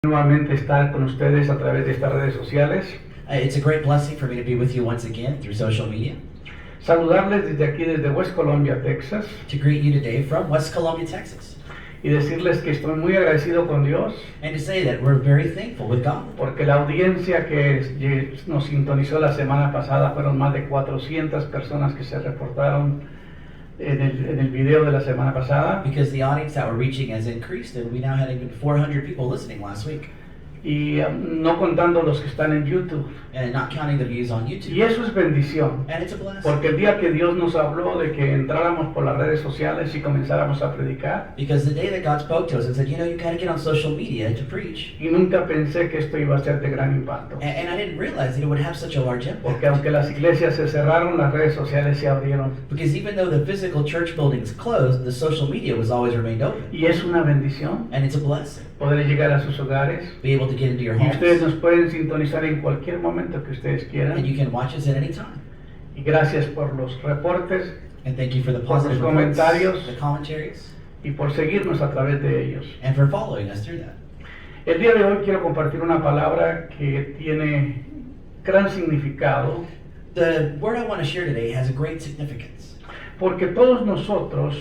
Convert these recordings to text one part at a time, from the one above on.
Nuevamente estar con ustedes a través de estas redes sociales. It's a great blessing for me to be with you once again through social media. Saludarles desde aquí, desde West Columbia, Texas, To greet you today from West Columbia, Texas. y decirles que estoy muy agradecido con Dios And to say that we're very thankful with God. porque la audiencia que nos sintonizó la semana pasada fueron más de 400 personas que se reportaron en el video de la semana pasada. Because the audience that we're reaching has increased, and we now had even 400 people listening last week. Y no contando los que están en YouTube. And not counting the views on YouTube. Y eso es bendición. And it's a blessing. Porque el día que Dios nos habló de que entráramos por las redes sociales y comenzáramos a predicar, Because the day that God spoke to us and said, you know, you got to get on social media to preach. y nunca pensé que esto iba a ser de gran impacto. And I didn't realize that it would have such a large Porque impact. aunque las iglesias se cerraron, las redes sociales se abrieron. Because even though the physical church buildings closed, the social media was always remained open. Y es una bendición And it's a blessing. poder llegar a sus hogares. Be able to get into your Y ustedes homes. nos pueden sintonizar en cualquier momento que ustedes And quieran. you can watch us at any time. Y gracias por los reportes And thank you for the Por los positive comentarios. reports, the commentaries, y por seguirnos a través de ellos. and for following us through that. El día de hoy quiero compartir una palabra que tiene gran significado, The word I want to share today has a great significance porque todos nosotros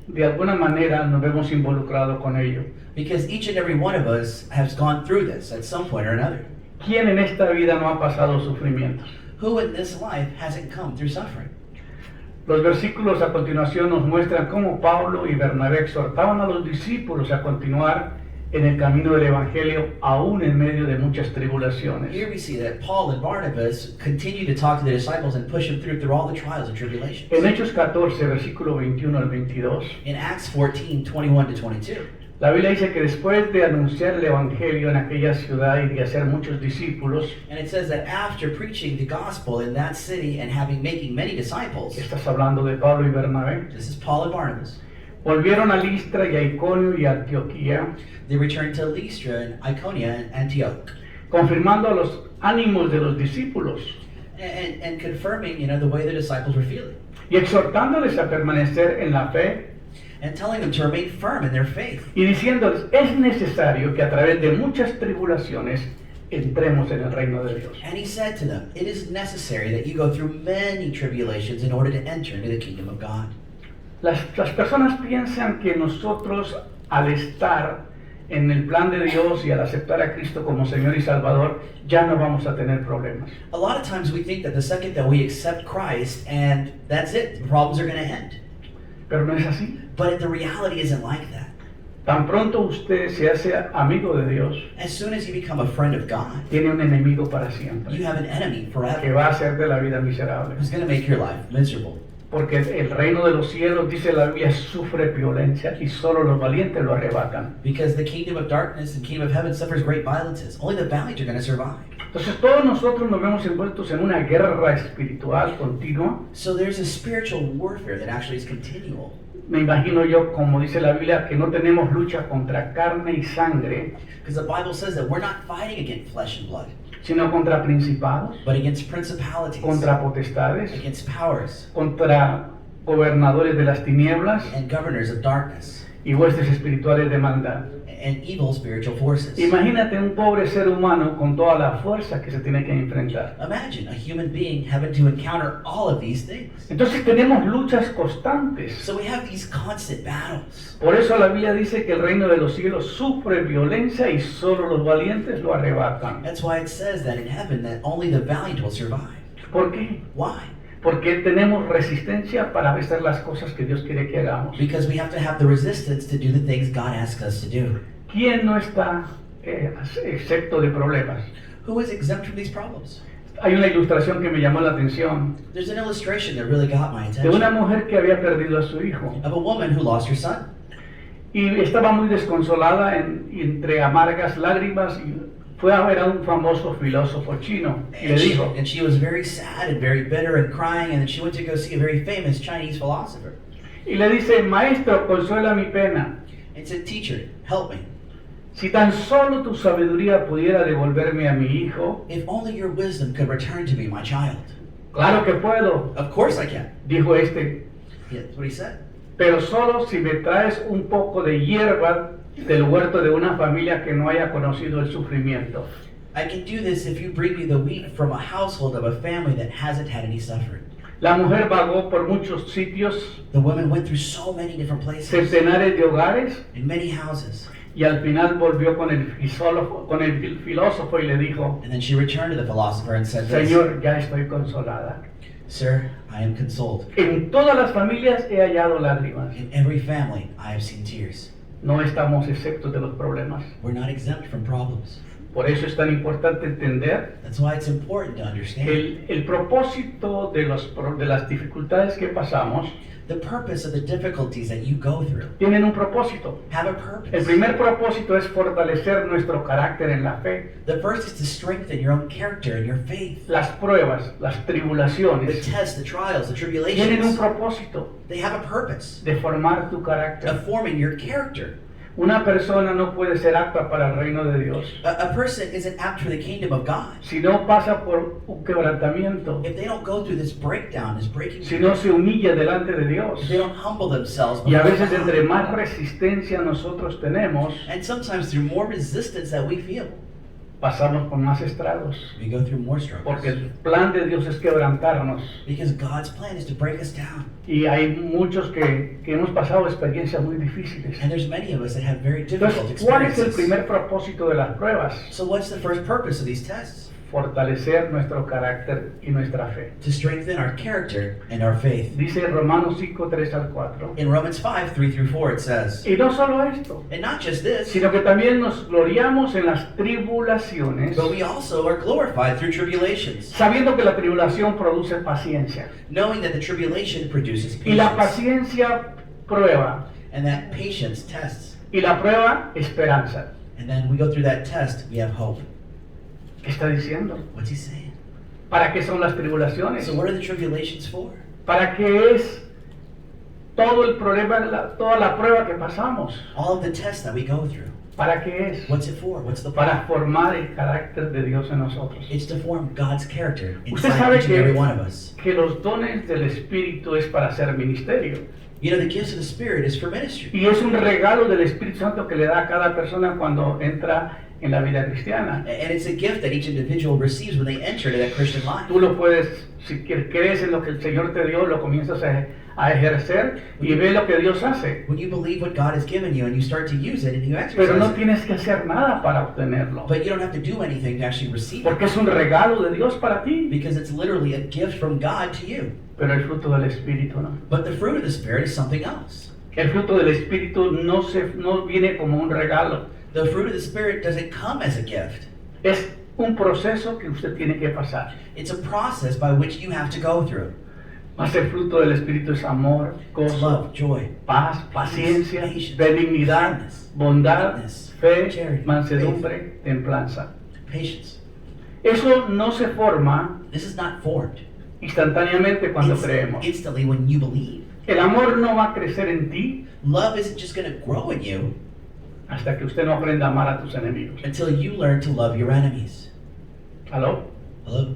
de alguna manera nos vemos involucrados con ello. because each and every one of us has gone through this at some point or another. ¿Quién en esta vida no ha pasado sufrimientos? Who in this life hasn't come through suffering? Los versículos a continuación nos muestran cómo Pablo y Bernabé exhortaban a los discípulos a continuar en el camino del Evangelio aún en medio de muchas tribulaciones. Here we see that Paul and Barnabas continue to talk to the disciples and push them through all the trials and tribulations. En Hechos 14, versículo 21 al 22, In Acts 14, 21 to 22, la Biblia dice que después de anunciar el Evangelio en aquella ciudad y de hacer muchos discípulos, and it says that after preaching the gospel in that city and making many disciples, estás hablando de Pablo y Bernabé, this is Paul and Barnabas, volvieron a Listra y a Iconio y a Antioquía, they returned to Lystra and Iconium and Antioch, confirmando los ánimos de los discípulos and confirming, the way the disciples were feeling, y exhortándoles a permanecer en la fe and telling them to remain firm in their faith, y diciéndoles, es necesario que a través de muchas tribulaciones entremos en el reino de Dios. and he said to them, it is necessary that you go through many tribulations in order to enter into the kingdom of God. Las personas piensan que nosotros, al estar en el plan de Dios y al aceptar a Cristo como Señor y Salvador, ya no vamos a tener problemas. A lot of times we think that the second that we accept Christ and that's it, the problems are going to end. Pero no es así. But the reality isn't like that. Tan pronto usted se hace amigo de Dios, As soon as you become a friend of God, tiene un enemigo para you siempre, have an enemy que forever va a hacer de la vida miserable. who's going to make your life miserable. Porque el reino de los cielos, dice la Biblia, sufre violencia y solo los valientes lo arrebatan. Because the kingdom of darkness and kingdom of heaven suffers great violences. Only the valiant are going to survive. Entonces todos nosotros nos vemos envueltos en una guerra espiritual continua. So there's a spiritual warfare that actually is continual. Me imagino yo, como dice la Biblia, que no tenemos lucha contra carne y sangre, Because the Bible says that we're not fighting against flesh and blood, sino contra principados, but against principalities, contra potestades, against powers, contra gobernadores de las tinieblas and governors of darkness, y huestes espirituales de maldad. and evil spiritual forces. Imagínate un pobre ser humano con toda la fuerza que se tiene que enfrentar. Imagine a human being having to encounter all of these things. Entonces tenemos luchas constantes. So we have these constant battles. Por eso la Biblia dice que el reino de los cielos sufre violencia y solo los valientes lo arrebatan. That's why it says that in heaven that only the valiant will survive. ¿Por qué? Why? Porque tenemos resistencia para hacer las cosas que Dios quiere que hagamos. Because we have to have the resistance to do the things God asks us to do. ¿Quién no está excepto de problemas? Who is exempt from these problems? Hay una ilustración que me llamó la atención There's an illustration that really got my de una attention mujer que había perdido a su hijo of a woman who lost her son. y estaba muy desconsolada entre amargas lágrimas y fue a ver a un famoso filósofo chino y le dijo, And she was very sad and very bitter and crying, and then she went to go see a very famous Chinese philosopher y le dice, maestro, consuela mi pena. and said, teacher, help me. Si tan solo tu sabiduría pudiera devolverme a mi hijo. If only your wisdom could return to me my child. Claro que puedo, Of course I can. dijo este, Yeah, that's what he said. pero solo si me traes un poco de hierba del huerto de una familia que no haya conocido el sufrimiento. I can do this if you bring me the wheat from a household of a family that hasn't had any suffering. La mujer vagó por muchos sitios, The woman went through so many different places, centenares de hogares, in many houses, y al final volvió con el filósofo y le dijo, and then she returned to the philosopher and said this, Señor, ya estoy consolada. Sir, I am consoled. En todas las familias he hallado lágrimas. In every family, I have seen tears. No estamos exentos de los problemas. We're not exempt from problems. Por eso es tan importante entender That's why it's important to understand que el propósito de las dificultades que pasamos the purpose of the difficulties that you go through. tienen un propósito. Have a El purpose. primer propósito es fortalecer nuestro carácter en la fe. The first is to strengthen your own character and your faith. Las pruebas, las The tribulaciones tests, the trials, the tienen un tribulations, propósito they have a purpose de formar tu carácter. of forming your character. Una persona no puede ser apta para el reino de Dios A person isn't apt for the kingdom of God si no pasa por un quebrantamiento, if they don't go through this breakdown, this breaking si no se humilla delante de Dios. if they don't humble themselves Y a before veces entre God. más resistencia nosotros tenemos, And sometimes through more resistance that we feel, pasamos por más estragos. we go through more Porque struggles. el plan de Dios es quebrantarnos. Because God's plan is to break us down. Y hay muchos que hemos pasado experiencias muy difíciles. And there's many of us that have very difficult Entonces, ¿cuál es el experiences. primer propósito de las pruebas? So what's the first purpose of these tests? Fortalecer nuestro carácter y nuestra fe. To strengthen our character and our faith. Dice Romanos 5, 3 al 4. In Romans 5, 3 through 4, it says, Y no solo esto, and not just this, sino que también nos gloriamos en las tribulaciones, but we also are glorified through tribulations, sabiendo que la tribulación produce paciencia. knowing that the tribulation produces Y la patience, paciencia prueba, and that patience tests. y la prueba esperanza. And then we go through that test, we have hope. ¿Qué está diciendo? What's he saying? ¿Para qué son las tribulaciones? So what are the tribulations for? ¿Para qué es todo el problema, toda la prueba que pasamos? All of the tests that we go through. ¿Para qué es? What's it for? What's the Para point? formar el carácter de Dios en nosotros. It's to form God's character Usted inside sabe each and every one of us. que los dones del Espíritu es para hacer ministerio. You know, the gifts of the Spirit is for ministry. Y es un regalo del Espíritu Santo que le da a cada persona cuando entra en la vida cristiana. And it's a gift that each individual receives when they enter into that Christian life. Tú lo puedes, si crees en lo que el Señor te dio, lo comienzas a ejercer y ve lo que Dios hace. When you believe what God has given you and you start to use it and you Pero no exercise it, tienes que hacer nada para obtenerlo. but you don't have to do anything to actually receive it Porque es un regalo de Dios para ti. because it's literally a gift from God to you. Pero el fruto del Espíritu no. But the fruit of the Spirit is something else. El fruto del Espíritu no viene como un regalo. The fruit of the Spirit doesn't come as a gift. Es un proceso que usted tiene que pasar. It's a process by which you have to go through. Mas el fruto del Espíritu es amor, It's gozo, love, joy, paz, paciencia, patience, benignidad, kindness, bondad, goodness, fe, charity, mansedumbre, templanza. patience. Eso no se forma This is not formed instantáneamente cuando creemos. instantly when you believe. El amor no va a crecer en ti Love isn't just going to grow in you hasta que usted no aprenda a amar a tus enemigos. until you learn to love your enemies. ¿Aló? Hello?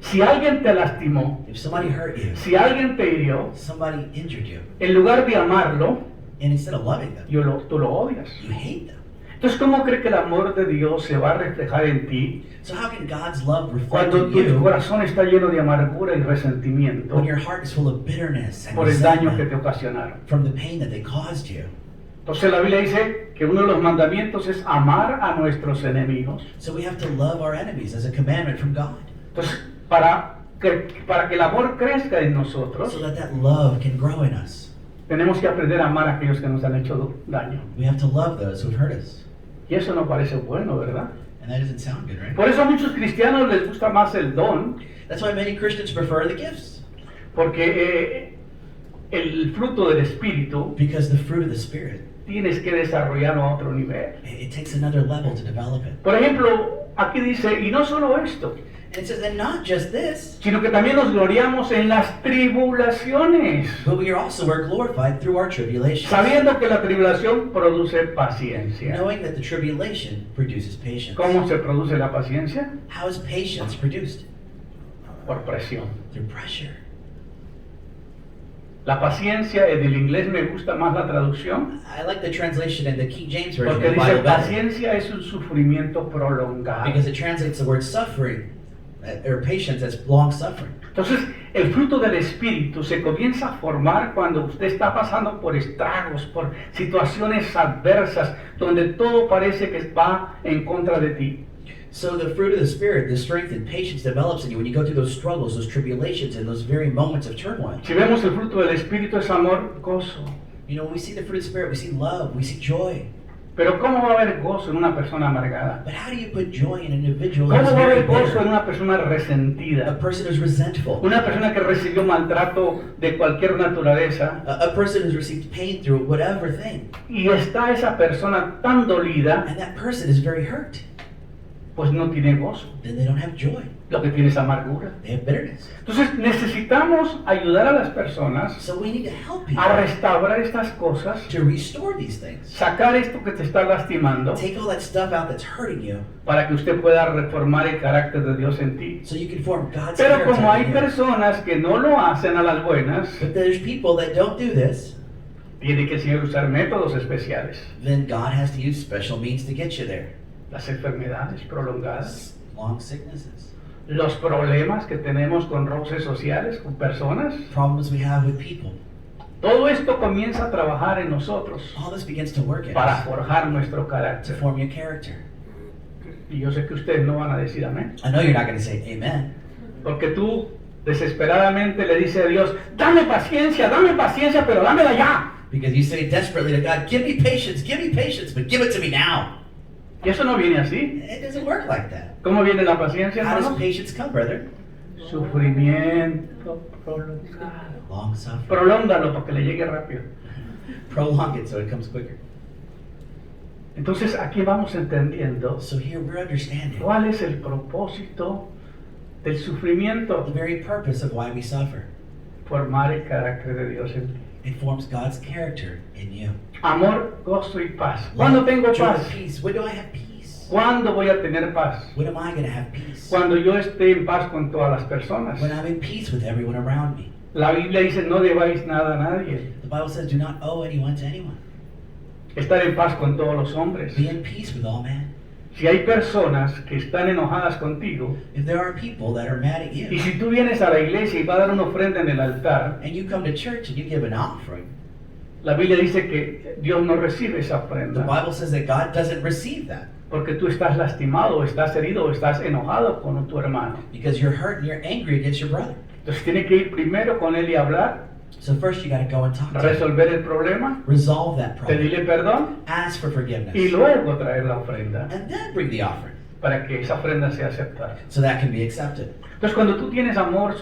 Si alguien te lastimó, If somebody hurt you, si alguien te hirió, somebody injured you, en lugar de amarlo, and instead of loving them, tú lo odias. you hate them. Entonces, ¿cómo cree que el amor de Dios se va a reflejar en ti So how can God's love reflect cuando in tu you corazón está lleno de amargura y resentimiento when your heart is full of bitterness and por el daño que resentment te ocasionaron? from the pain that they caused you? Entonces la Biblia dice que uno de los mandamientos es amar a nuestros enemigos. So we have to love our enemies as a commandment from God, Entonces, para que el amor crezca en nosotros, so that love can grow in us. tenemos que aprender a amar a aquellos que nos han hecho daño. We have to love those who've hurt us. Y eso no parece bueno, ¿verdad? And that doesn't sound good, right? Por eso a muchos cristianos les gusta más el don, That's why many Christians prefer the gifts, porque el fruto del Espíritu because the fruit of the Spirit, tienes que desarrollarlo a otro nivel. it takes another level to develop it. Por ejemplo, aquí dice, y no solo esto, And it says, and not just this, sino que también nos gloriamos en las tribulaciones, but we are also are glorified through our tribulations, sabiendo que la tribulación produce paciencia. knowing that the tribulation produces patience. ¿Cómo se produce la paciencia? How is patience produced? Por presión. Through pressure. La paciencia, en el inglés me gusta más la traducción, I like the translation in the King James Version of porque the dice Bible better, paciencia es un sufrimiento prolongado. because it translates the word suffering, or patience, as long suffering. Entonces, el fruto del Espíritu se comienza a formar cuando usted está pasando por estragos, por situaciones adversas, donde todo parece que va en contra de ti. So the fruit of the Spirit, the strength and patience develops in you when you go through those struggles, those tribulations, and those very moments of turmoil. Si vemos el fruto del Espíritu es amor, gozo. You know, when we see the fruit of the Spirit, we see love, we see joy. Pero ¿cómo va a haber gozo en una persona amargada? But how do you put joy in an individual ¿Cómo who's va a very haber gozo en bitter? una persona A resentida? person who's resentful. Una persona que recibió maltrato de cualquier naturaleza A person who's received pain through whatever thing. y está esa persona tan dolida, And that person is very hurt. pues no tiene gozo. Then they don't have joy. Lo que tiene es amargura. They have bitterness. Entonces necesitamos ayudar a las personas So we need to help a people restaurar estas cosas, to restore these things. sacar esto que te está lastimando Take all that stuff out that's hurting you para que usted pueda reformar el carácter de Dios en ti. so you can form God's Pero character como hay in you. personas que no lo hacen a las buenas, But there's people that don't do this, tiene que el Señor usar métodos especiales. then God has to use special means to get you there. Las enfermedades prolongadas, Long sicknesses, los problemas que tenemos con roces sociales, con personas. problems we have with people. Todo esto comienza a trabajar en nosotros All this begins to work in para us forjar nuestro to carácter. form your character. Y yo sé que ustedes no van a decir amén. I know you're not going to say amen. Porque tú desesperadamente le dices a Dios, dame paciencia, pero dámela ya. Because you say desperately to God, give me patience, but give it to me now. Y eso no viene así. It doesn't work like that. ¿Cómo viene la paciencia, How does hermanos? patience come, brother? Sufrimiento prolongado. Long suffering. Prolóngalo para que le llegue rápido. Prolong it so it comes quicker. Entonces aquí vamos entendiendo So here we're understanding cuál es el propósito del sufrimiento. the very purpose of why we suffer. Formar el carácter de Dios en ti. It forms God's character in you. Amor, gozo y paz. ¿Cuándo tengo Joy, paz? peace. When do I have peace? ¿Cuándo voy a tener paz? When am I going to have peace? Cuando yo esté en paz con todas las personas. When I'm in peace with everyone around me. La Biblia dice, no debáis nada a nadie. The Bible says, do not owe anyone to anyone. Estar en paz con todos los hombres. Be in peace with all men. Si hay personas que están enojadas contigo, If there are people that are mad at y you, si tú vienes a la iglesia y vas a dar una ofrenda en el altar, and you come to church and you give an offering, la Biblia dice que Dios no recibe esa the ofrenda. Bible says that God doesn't receive that Porque tú estás lastimado, o estás herido, o estás enojado con tu hermano. because you're hurt and you're angry against your brother. Entonces tiene que ir primero con él y hablar, So first you got to go and talk to him. resolver el problema, Resolve that problem. pedirle perdón Ask for forgiveness. y luego traer la ofrenda And then bring the offering para que esa ofrenda sea aceptada. so that can be accepted. Entonces cuando tú tienes amor,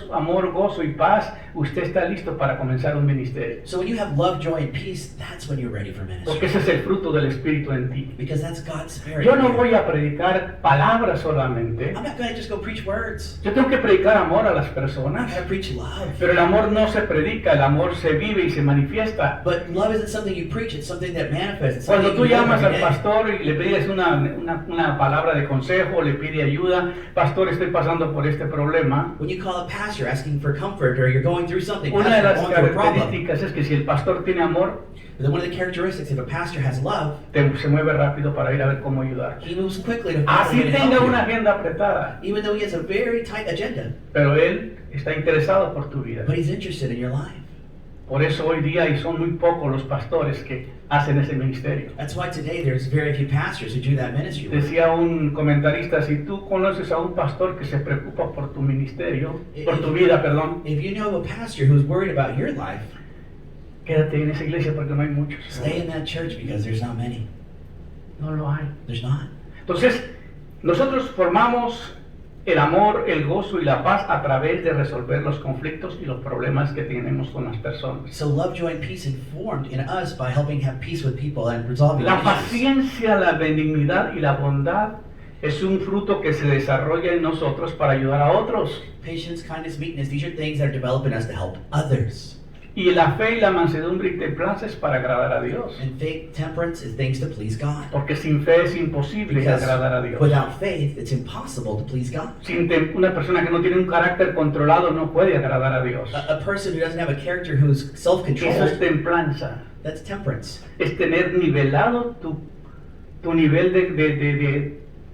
gozo y paz, usted está listo para comenzar un ministerio. So when you have love, joy, and peace, that's when you're ready for Porque ministry. ese es el fruto del Espíritu en ti. Because that's God's Spirit. Yo in no you. voy a predicar palabras solamente. I'm not going to just go preach words. Yo tengo que predicar amor a las I'm personas. going to preach love. Pero el amor no se predica, el amor se vive y se manifiesta. But love isn't something you preach, it's something that manifests. It's something Cuando tú you live llamas every al day. pastor y le pides una palabra de consejo, le pide ayuda, pastor, estoy pasando por este problema. When you call a pastor asking for comfort or you're going through something, Una de pastor, las I'm going through a problem. características es que si el pastor tiene amor, But one of the characteristics if a pastor has love, se mueve rápido para ir a ver cómo ayudar. he moves quickly to find a Así way to tenga help una you. agenda apretada, Even though he has a very tight agenda, pero él está interesado por tu vida. but he's interested in your life. Por eso hoy día y son muy pocos los pastores que hacen ese ministerio. That's why today there's very few pastors who do that ministry work. Decía un comentarista, si tú conoces a un pastor que se preocupa por tu ministerio, por tu vida, perdón, If you know of a pastor who's worried about your life, quédate en esa iglesia porque no hay muchos. stay in that church because there's not many. No lo hay. There's not. Entonces, nosotros formamos el amor, el gozo y la paz a través de resolver los conflictos y los problemas que tenemos con las personas. So love, joy, and peace informed in us by helping have peace with people and resolving La issues. paciencia, la benignidad y la bondad es un fruto que se desarrolla en nosotros para ayudar a otros. Patience, kindness, meekness, these are things that are developing us to help others. Y la fe y la mansedumbre y templanza es para agradar a Dios. And faith, temperance is things to please God. Porque sin fe es imposible Because agradar a Dios. without faith, it's impossible to please God. Una persona que no tiene un carácter controlado no puede agradar a Dios. A person who doesn't have a character who's Eso es self-controlled, templanza. that's temperance. Es tener nivelado tu nivel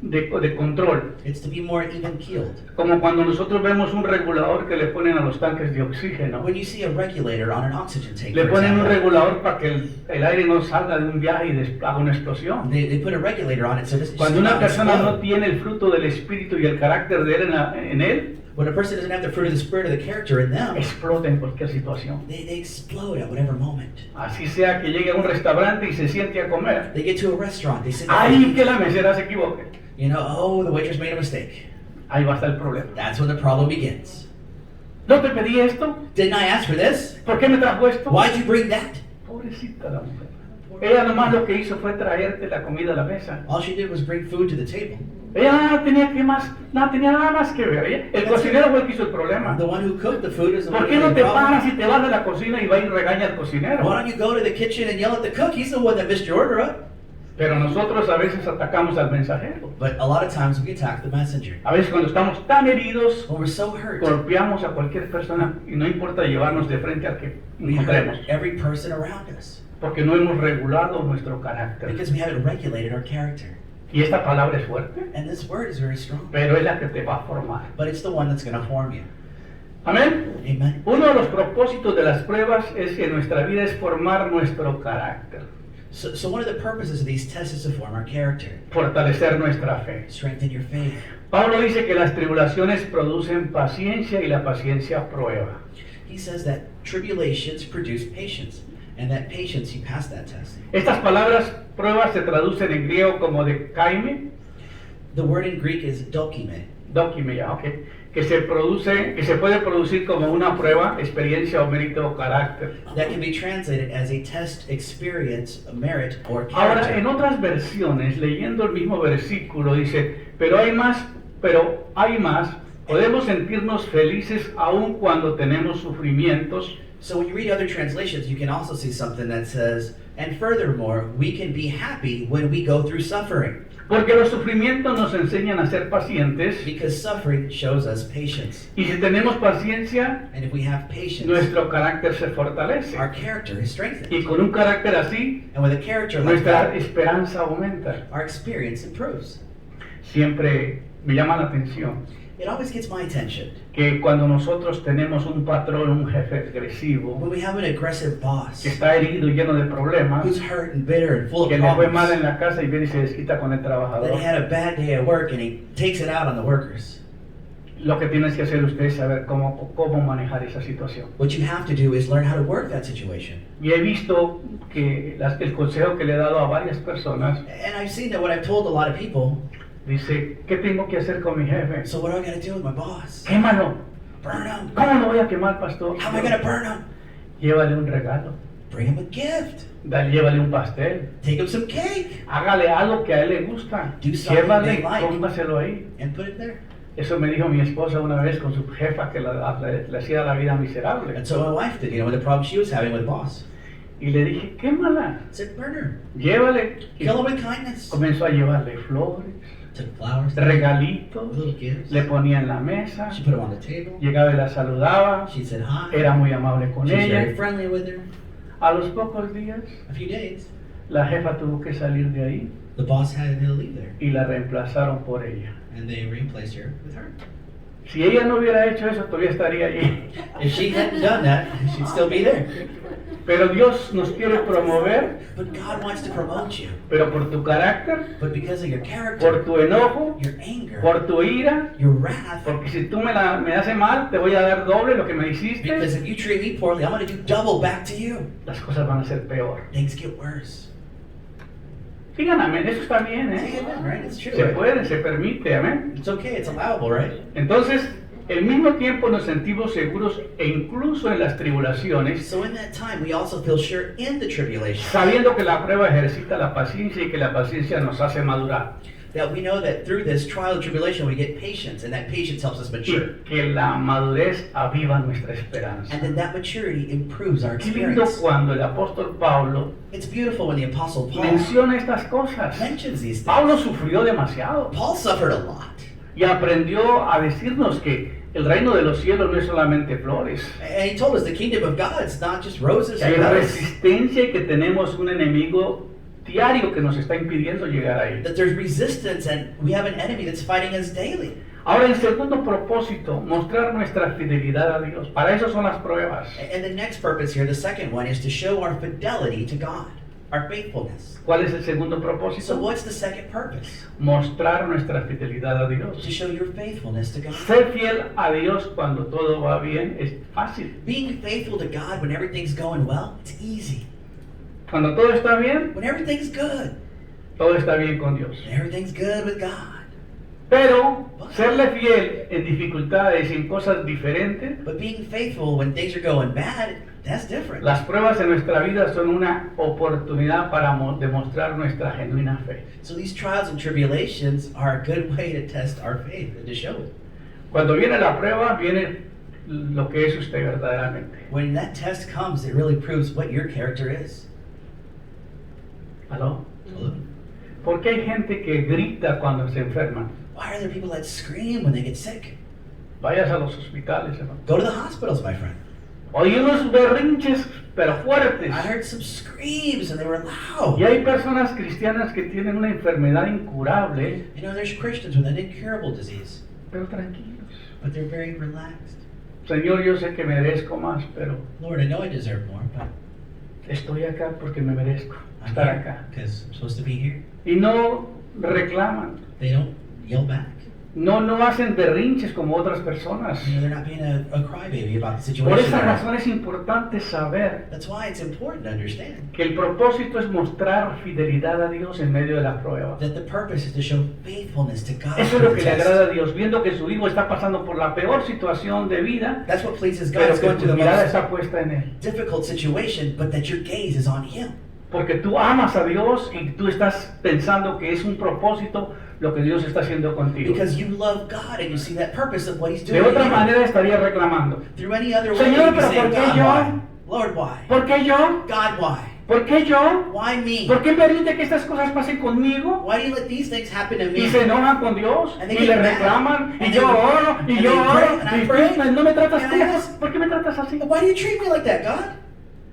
de control. It's to be more even-keeled. Como cuando nosotros vemos un regulador que le ponen a los tanques de oxígeno. When you see a regulator on an oxygen tank, Le for ponen un example, regulador para que el aire no salga de un viaje y haga una explosión. they put a regulator on it so this Cuando una persona no explode. tiene el fruto del Espíritu y el carácter de él en él, When a person doesn't have the fruit of the Spirit or the character in them, explota en cualquier situación. they explode at whatever moment. Así sea que llegue a un restaurante y se siente a comer. They get to a restaurant, they sit down, Ahí que la mesera se equivoque. you know, oh, the waitress made a mistake. Ahí va a estar el problema. That's when the problem begins. ¿No te pedí esto? Didn't I ask for this? ¿Por qué me trajo esto? Why'd you bring that? Pobrecita la mujer. Ella nomás lo que hizo fue traerte la comida a la mesa. All she did was bring food to the table. Ella no tenía nada más que ver. El cocinero fue el que hizo el problema. The one who cooked the food is the ¿Por one qué who no had te the problem. paras y te vas de la cocina y vas y regaña al Why cocinero? don't you go to the kitchen and yell at the cook? He's the one that messed your order up. Pero nosotros a veces atacamos al mensajero. But a lot of times we attack the messenger. A veces cuando estamos tan heridos, When we're so hurt, golpeamos a cualquier persona y no importa llevarnos de frente al que we encontremos. hurt every person around us Porque no hemos regulado nuestro carácter. because we haven't regulated our character. Y esta palabra es fuerte, And this word is very strong, pero es la que te va a formar. but it's the one that's going to form you. Amén. Amen. Uno de los propósitos de las pruebas es que nuestra vida es formar nuestro carácter, So one of the purposes of these tests is to form our character, fortalecer nuestra fe. strengthen your faith. Pablo dice que las tribulaciones producen paciencia y la paciencia prueba. He says that tribulations produce patience, and that patience, you pass that test. Estas palabras pruebas se traducen en griego como de kaime, The word in Greek is dokime, dokime, ya, okay, que se puede producir como una prueba, experiencia o mérito o carácter. that can be translated as a test, experience, a merit, or Ahora, en character. otras versiones, leyendo el mismo versículo, dice, pero hay más, podemos sentirnos felices aun cuando tenemos sufrimientos, So when you read other translations, you can also see something that says, and furthermore, we can be happy when we go through suffering, porque los sufrimientos nos enseñan a ser pacientes, because suffering shows us patience. y si tenemos paciencia, And if we have patience, nuestro carácter se fortalece. our character is Y strengthened. con un carácter así, And with a character like nuestra that, esperanza aumenta. our experience improves. Siempre me llama la atención It always gets my attention que cuando nosotros tenemos un patrón, un jefe agresivo, when we have an aggressive boss que está herido y lleno de problemas, who's hurt and bitter and full of que le fue mal en problems, la casa y viene y se desquita con el that trabajador. he had a bad day at work and he takes it out on the workers. Lo que tienes que hacer usted es saber cómo manejar esa situación. What you have to do is learn how to work that situation. Y he visto que el consejo que le he dado a varias personas And I've seen that what I've told a lot of people, dice, ¿qué tengo que hacer con mi jefe? so what do I got to do with my boss? Quémalo. Burn him. ¿Cómo lo voy a quemar, pastor? How am I going to burn him? Llévale un regalo, Bring him a gift. llévale un pastel, Take him some cake hágale algo que a él le gusta, Do something llévale, they like. póngaselo ahí. and put it there. Eso me dijo mi esposa una vez con su jefa que le hacía la vida miserable. And so my wife did, with the problem she was having with the boss. Y le dije, quémala, I said, burn her. llévale. Y Kill him with kindness. comenzó a llevarle flores, Took flowers, regalitos, little gifts. le ponía en la mesa, She put them on the table. llegaba y la saludaba, She said hi. era muy amable con She was very ella. friendly with her. A los pocos días, A few days, la jefa tuvo que salir de ahí the boss had to leave there, y la reemplazaron por ella. and they replaced her with her. Si ella no hubiera hecho eso, todavía estaría allí. If she hadn't done that, she'd still be there. Pero Dios nos quiere promover, But God wants to promote you. pero por tu carácter, But because of your por character, tu enojo, your anger, por tu ira, your wrath, porque si tú me haces mal, te voy a dar doble lo que me hiciste, because if you treat me poorly, I'm going to do double back to you. las cosas van a ser peor. Things get worse. Digan amén, eso está bien, Say ¿eh? amen, right? It's true. Se Right? puede, se permite, amén. It's okay. It's allowable, right? Entonces, al mismo tiempo nos sentimos seguros e incluso en las tribulaciones, So in that time, we also feel sure in the tribulation, sabiendo que la prueba ejercita la paciencia y que la paciencia nos hace madurar. that we know that through this trial and tribulation we get patience, and that patience helps us mature. Y que la madurez aviva nuestra esperanza. And then that maturity improves our Qué lindo experience. cuando el apóstol Pablo It's beautiful when the Apostle Paul menciona estas cosas. mentions these things. Pablo sufrió demasiado Paul suffered a lot. y aprendió a decirnos que el reino de los cielos no es solamente flores. And he told us the kingdom of God, it's not just roses Que and hay roses. resistencia y que tenemos un enemigo diario que nos está impidiendo llegar ahí. That there's resistance and we have an enemy that's fighting us daily. Ahora, el segundo propósito, mostrar nuestra fidelidad a Dios. Para eso son las pruebas. And the next purpose here, the second one, is to show our fidelity to God, our faithfulness. ¿Cuál es el segundo So propósito? what's the second purpose? Mostrar nuestra fidelidad a To Dios. show your faithfulness to God. Ser fiel a Dios cuando todo va bien es fácil. Being faithful to God when everything's going well, it's easy. Cuando todo está bien, When everything's good, todo está bien con Dios. everything's good with God. Pero serle fiel en dificultades y en cosas diferentes, But being faithful when things are going bad, that's different. las pruebas en nuestra vida son una oportunidad para demostrar nuestra genuina fe. So these trials and tribulations are a good way to test our faith and to show it. Cuando viene la prueba, viene lo que es usted verdaderamente. When that test comes, it really proves what your character is. ¿Aló? ¿Por qué hay gente que grita cuando se enferman? Why are there people that scream when they get sick? Vayas a los hospitales, hermano. Go to the hospitals, my friend. Oí unos berrinches, pero fuertes. I heard some screams and they were loud. Y hay personas cristianas que tienen una enfermedad incurable, You know, there's Christians with an incurable disease, pero tranquilos. but they're very relaxed. Señor, yo sé que merezco más, pero Lord, I know I deserve more, but estoy acá porque me merezco I'm estar here acá. because I'm supposed to be here. Y no reclaman, They don't yell back. no hacen berrinches como otras personas. You know, they're not being a crybaby about the Por situation. esa they're in. razón es importante saber That's why it's important to understand que el propósito es mostrar fidelidad a Dios en medio de la prueba. that the purpose is to show faithfulness to God. Eso es through lo the que le test. agrada a Dios, viendo que su hijo está pasando por la peor situación de vida, That's what pleases God. pero It's que going tu through the mirada most está puesta en Él. difficult situation, but that your gaze is on Him. Porque tú amas a Dios y tú estás pensando que es un propósito lo que Dios está haciendo contigo. Because you love God and you see that purpose of what He's De doing. otra in you. manera estaría reclamando. Through any other way, Señor, you'd be pero saying, ¿por qué God, yo? why? Lord, why? ¿Por qué yo? God, why? ¿Por qué yo? Why me? ¿Por qué permite que estas cosas pasen conmigo? Why do you let these things happen to me? Y se enojan con Dios And they y le get mad. reclaman y And yo they- oro y and yo they pray, oro and I y pray. tú no me tratas And I como. ask, ¿Por qué me tratas así? Why do you treat me like that, God?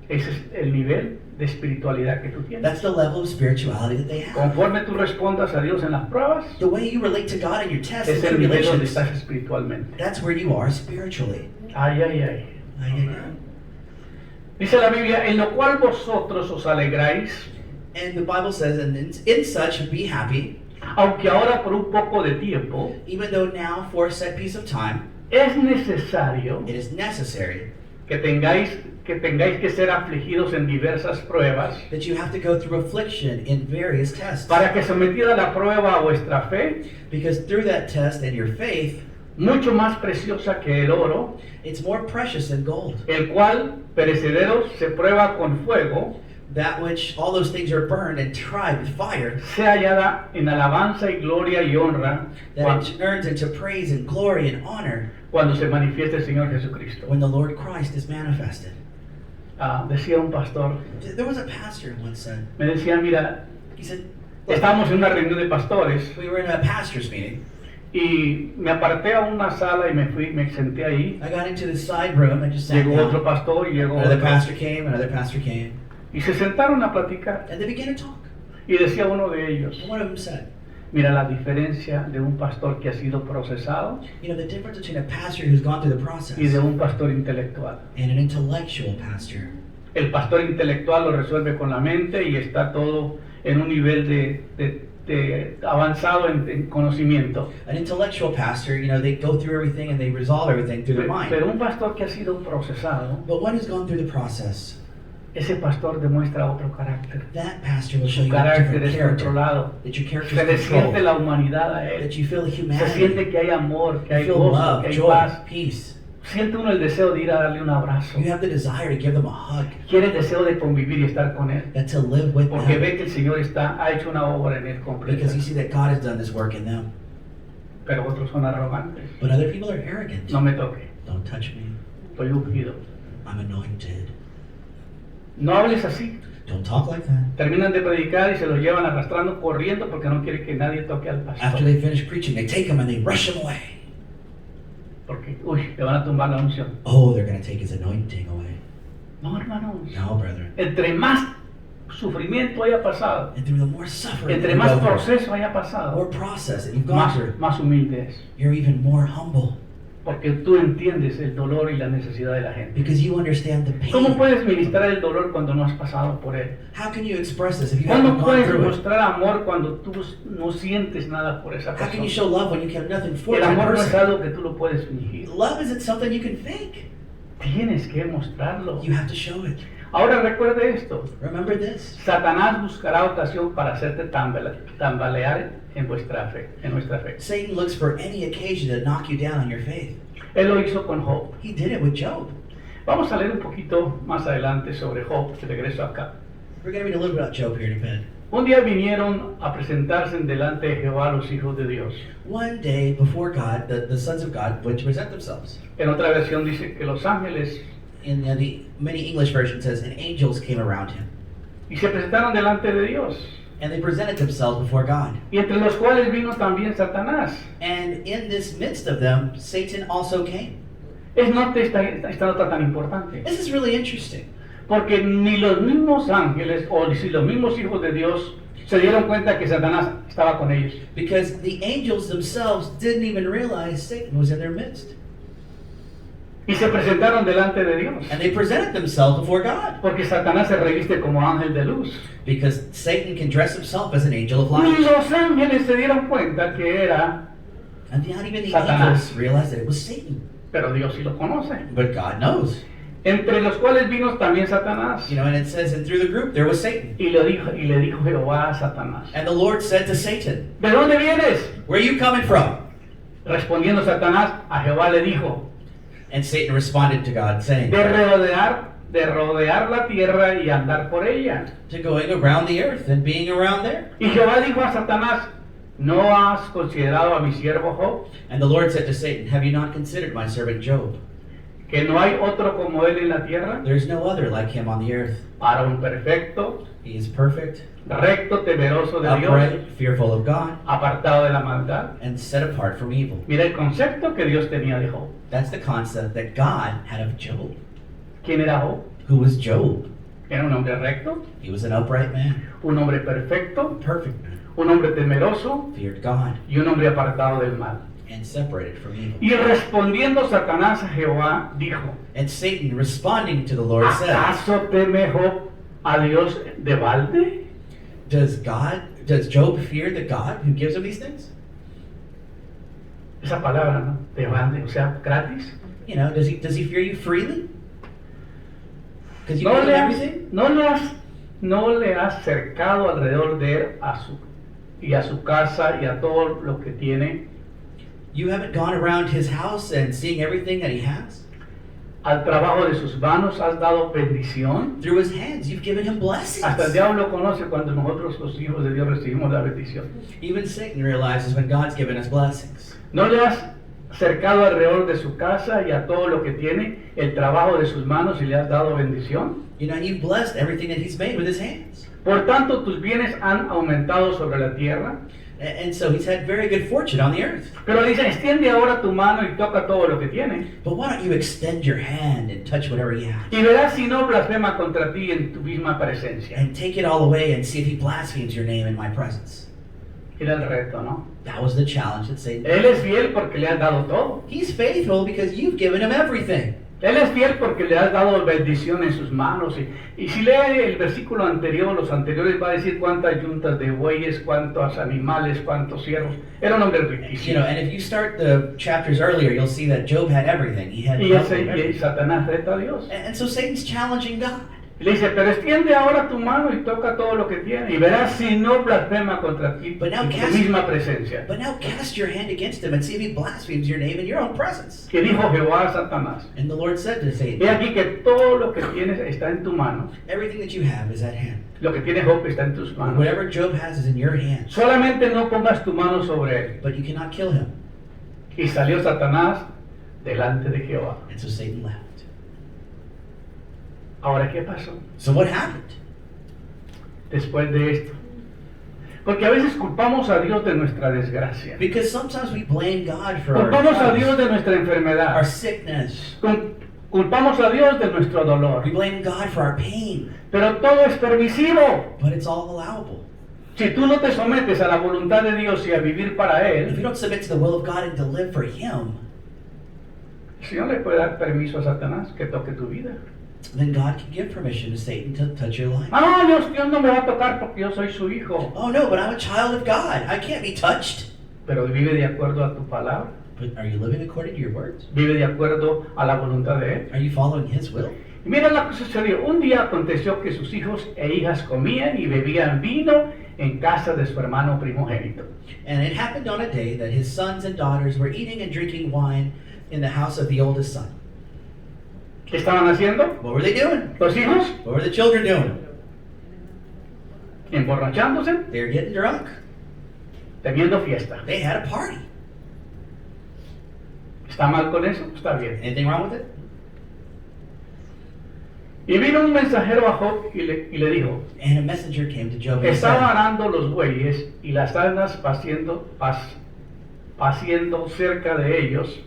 Ese es el nivel de espiritualidad que tú tienes. That's the level of spirituality that they have. Conforme tú respondas a Dios en las pruebas, The way you relate to God in your tests es and el nivel donde tribulations, estás espiritualmente. that's where you are spiritually. Ay, ay, ay. Ay, ay, ay. Dice la Biblia, en lo cual vosotros os alegráis, And the Bible says, and in such be happy, aunque ahora por un poco de tiempo, even though now for a set piece of time, es necesario it is necessary que tengáis que ser afligidos en diversas pruebas, that you have to go through affliction in various tests. para que sometida a la prueba vuestra fe, Because through that test and your faith, mucho más preciosa que el oro, it's more precious than gold. el cual perecedero se prueba con fuego, That which all those things are burned and tried with fire, sea hallada en alabanza y gloria y honra that it turns into praise and glory and honor cuando se manifieste el Señor Jesucristo. when the Lord Christ is manifested. Decía un pastor, There was a pastor who once said, me decía, mira, he said, "Look, estábamos en una reunión de pastores we were in a pastor's meeting. y me aparté a una sala y me senté ahí. I got into the side room and just sat Llegó otro down. pastor y llegó Another otro. pastor came, another pastor came, Y se sentaron a platicar. and they began to talk. Y decía uno de ellos, And one of them said, mira la diferencia de un pastor que ha sido procesado you know, the difference between a pastor who's gone through the process y de un pastor intelectual. and an intellectual pastor. El pastor intelectual lo resuelve con la mente y está todo en un nivel de avanzado en conocimiento. An intellectual pastor, you know, they go through everything and they resolve everything through their mind. Pero un pastor que ha sido procesado, But one who's gone through the process, ese pastor demuestra otro carácter. that pastor will show Su you a carácter different es character. controlado. That your character Se le is siente controlled. la humanidad a él. That you feel Se humanity. siente que hay amor, que You hay feel gozo, love, que hay joy, paz. peace. Siente uno el deseo de ir a darle un abrazo. You have the desire to give them a hug, Quiere el deseo de convivir y estar con él. that to live with Porque them, ve que el Señor ha hecho una obra en él completa. because you see that God has done this work in them. Pero otros son arrogantes. But other people are arrogant. No me toque. Don't touch me. Estoy ungido. I'm anointed. No hables así. Don't talk like that. Terminan de predicar y se los llevan arrastrando, corriendo porque no quiere que nadie toque al After pastor. they finish preaching, they take him and they rush him away. Porque, uy, le van a tumbar la unción. Oh, they're going to take his anointing away. No, hermanos. No, brethren. Entre más sufrimiento haya pasado, And through the more suffering that entre you más go through, proceso haya pasado, more process that you've gone más, through, más humilde es. you're even more humble Porque tú entiendes el dolor y la necesidad de la gente. because you understand the ¿Cómo pain. puedes ministrar el dolor cuando no has pasado por él? How can you express this if you haven't ¿Cómo gone puedes through it? mostrar amor cuando tú no sientes nada por esa How can you persona? show love when you have nothing for El that amor no es person? algo que tú lo puedes fingir. Love isn't something you can fake. Tienes que mostrarlo. You have to show it. Ahora recuerde esto. Remember this. Satanás buscará ocasión para hacerte tambalear en vuestra fe, en nuestra fe. Satan looks for any occasion to knock you down on your faith. Él lo hizo con Job. He did it with Job. Vamos a leer un poquito más adelante sobre Job, de regreso acá. We're going to read a little bit about Job here in a minute. Un día vinieron a presentarse delante de Jehová los hijos de Dios. One day before God, the sons of God went to present themselves. En otra versión dice que los ángeles, In the many English version says, and angels came around him. y se presentaron delante de Dios, And they presented themselves before God. y entre los cuales vino también Satanás. And in this midst of them, Satan also came. Es nota esta nota tan importante, This is really interesting. porque ni los mismos ángeles o si los mismos hijos de Dios se dieron cuenta que Satanás estaba con ellos. Because the angels themselves didn't even realize Satan was in their midst. Y se presentaron delante de Dios, And they presented themselves before God. porque Satanás se reviste como ángel de luz. Because Satan can dress himself as an angel of Ni light. los ángeles se dieron cuenta que era, And not even the Satanás. angels realized that it was Satan. pero Dios sí lo conoce. But God knows. Entre los cuales vino también Satanás. You know, and it says, and through the group there was Satan. Y le dijo Jehová a Satanás, And the Lord said to Satan, ¿de dónde vienes? where are you coming from? Respondiendo Satanás, a Jehová le dijo, And Satan responded to God, saying, de rodear la tierra y andar por ella. to going around the earth and being around there. Y Jehová dijo a Satanás, ¿no has considerado a mi siervo Job? And the Lord said to Satan, have you not considered my servant Job? Que no hay otro como él en la tierra, There's no other like him on the earth. varón perfecto, He is perfect, recto, temeroso de Dios, upright, fearful of God, apartado de la maldad. and set apart from evil. Mira el concepto que Dios tenía de Job. That's the concept that God had of Job. ¿Quién era Job? Who was Job? Era un hombre recto, He was an upright man, un hombre perfecto, perfect man, un hombre temeroso feared God, y un hombre apartado del mal. and separated from evil. Y respondiendo Satanás a Jehová, dijo, And Satan, responding to the Lord, said, ¿acaso teme Job a Dios de balde? does Job fear the God who gives him these things? Esa palabra, ¿no? De balde, o sea, gratis. You know, does he fear you freely? Because you No give him le, has, everything? no le has cercado alrededor de él y a su casa y a todo lo que tiene. You haven't gone around his house and seeing everything that he has? Al trabajo de sus manos has dado bendición. Through his hands, you've given him blessings. Hasta el diablo conoce cuando nosotros, los hijos de Dios, recibimos la bendición. Even Satan realizes when God's given us blessings. No le has cercado alrededor de su casa y a todo lo que tiene, el trabajo de sus manos y le has dado bendición. You know, you've blessed everything that he's made with his hands. Por tanto, tus bienes han aumentado sobre la tierra. And so he's had very good fortune on the earth. Pero dice, extiende ahora tu mano y toca todo lo que tiene. But why don't you extend your hand and touch whatever he has? Y verás si no blasfema contra ti en tu misma presencia. And take it all away and see if he blasphemes your name in my presence. Era el reto, ¿no? That was the challenge that Satan. Él es fiel porque le has dado todo. He's faithful because you've given him everything. Él es fiel porque le has dado bendición en sus manos. Y si lee el versículo anterior, los anteriores, va a decir cuántas yuntas de bueyes, cuántos animales, cuántos ciervos. Era un hombre You riquísimo. know, and if you start the chapters earlier, you'll see that Job had everything. He had Y everything. Satanás reta a Dios. And so Satan's challenging God. Y le dice, pero extiende ahora tu mano y toca todo lo que tiene, y verás si no blasfema contra ti But now en tu cast- misma presencia. But now cast your hand against him and see if he blasphemes your name in your own presence. Que dijo Jehová a Satanás, And the Lord said to he Satan, aquí que todo lo que tienes está en tu mano, everything that you have is at hand. lo que tiene Job está en tus manos. Whatever Job has is in your hands. Solamente no pongas tu mano sobre él. But you cannot kill him. Y salió Satanás delante de Jehová. And so Satan left. Ahora, ¿qué pasó So what happened? después de esto? Porque a veces culpamos a Dios de nuestra desgracia. Because sometimes we blame God for our Culpamos a Dios troubles, de nuestra our enfermedad. sickness. Culpamos a Dios de nuestro dolor. We blame God for our pain. Pero todo es permisivo. But it's all allowable. Si tú no te sometes a la voluntad de Dios y a vivir para If you Él, don't submit to the will of God and to live for Him, el Señor le puede dar permiso a Satanás que toque tu vida. then God can give permission to Satan to touch your life. Ah, Dios no me va a tocar porque yo soy su hijo. Oh no, but I'm a child of God. I can't be touched. Pero vive de acuerdo a tu palabra. But are you living according to your words? Vive de acuerdo a la voluntad de Él. Are you following His will? Y mira lo que sucedió. Un día aconteció que sus hijos e hijas comían y bebían vino en casa de su hermano primogénito. And it happened on a day that his sons and daughters were eating and drinking wine in the house of the oldest son. ¿Qué estaban haciendo? What were they doing? Los hijos What were the children doing? emborrachándose, They were getting drunk. teniendo fiesta. They had a party. ¿Está mal con eso? Está bien. Anything wrong with it? Y vino un mensajero a Job y le dijo, And a messenger came to Job and estaba said, arando los bueyes y las asnas paciendo cerca de ellos.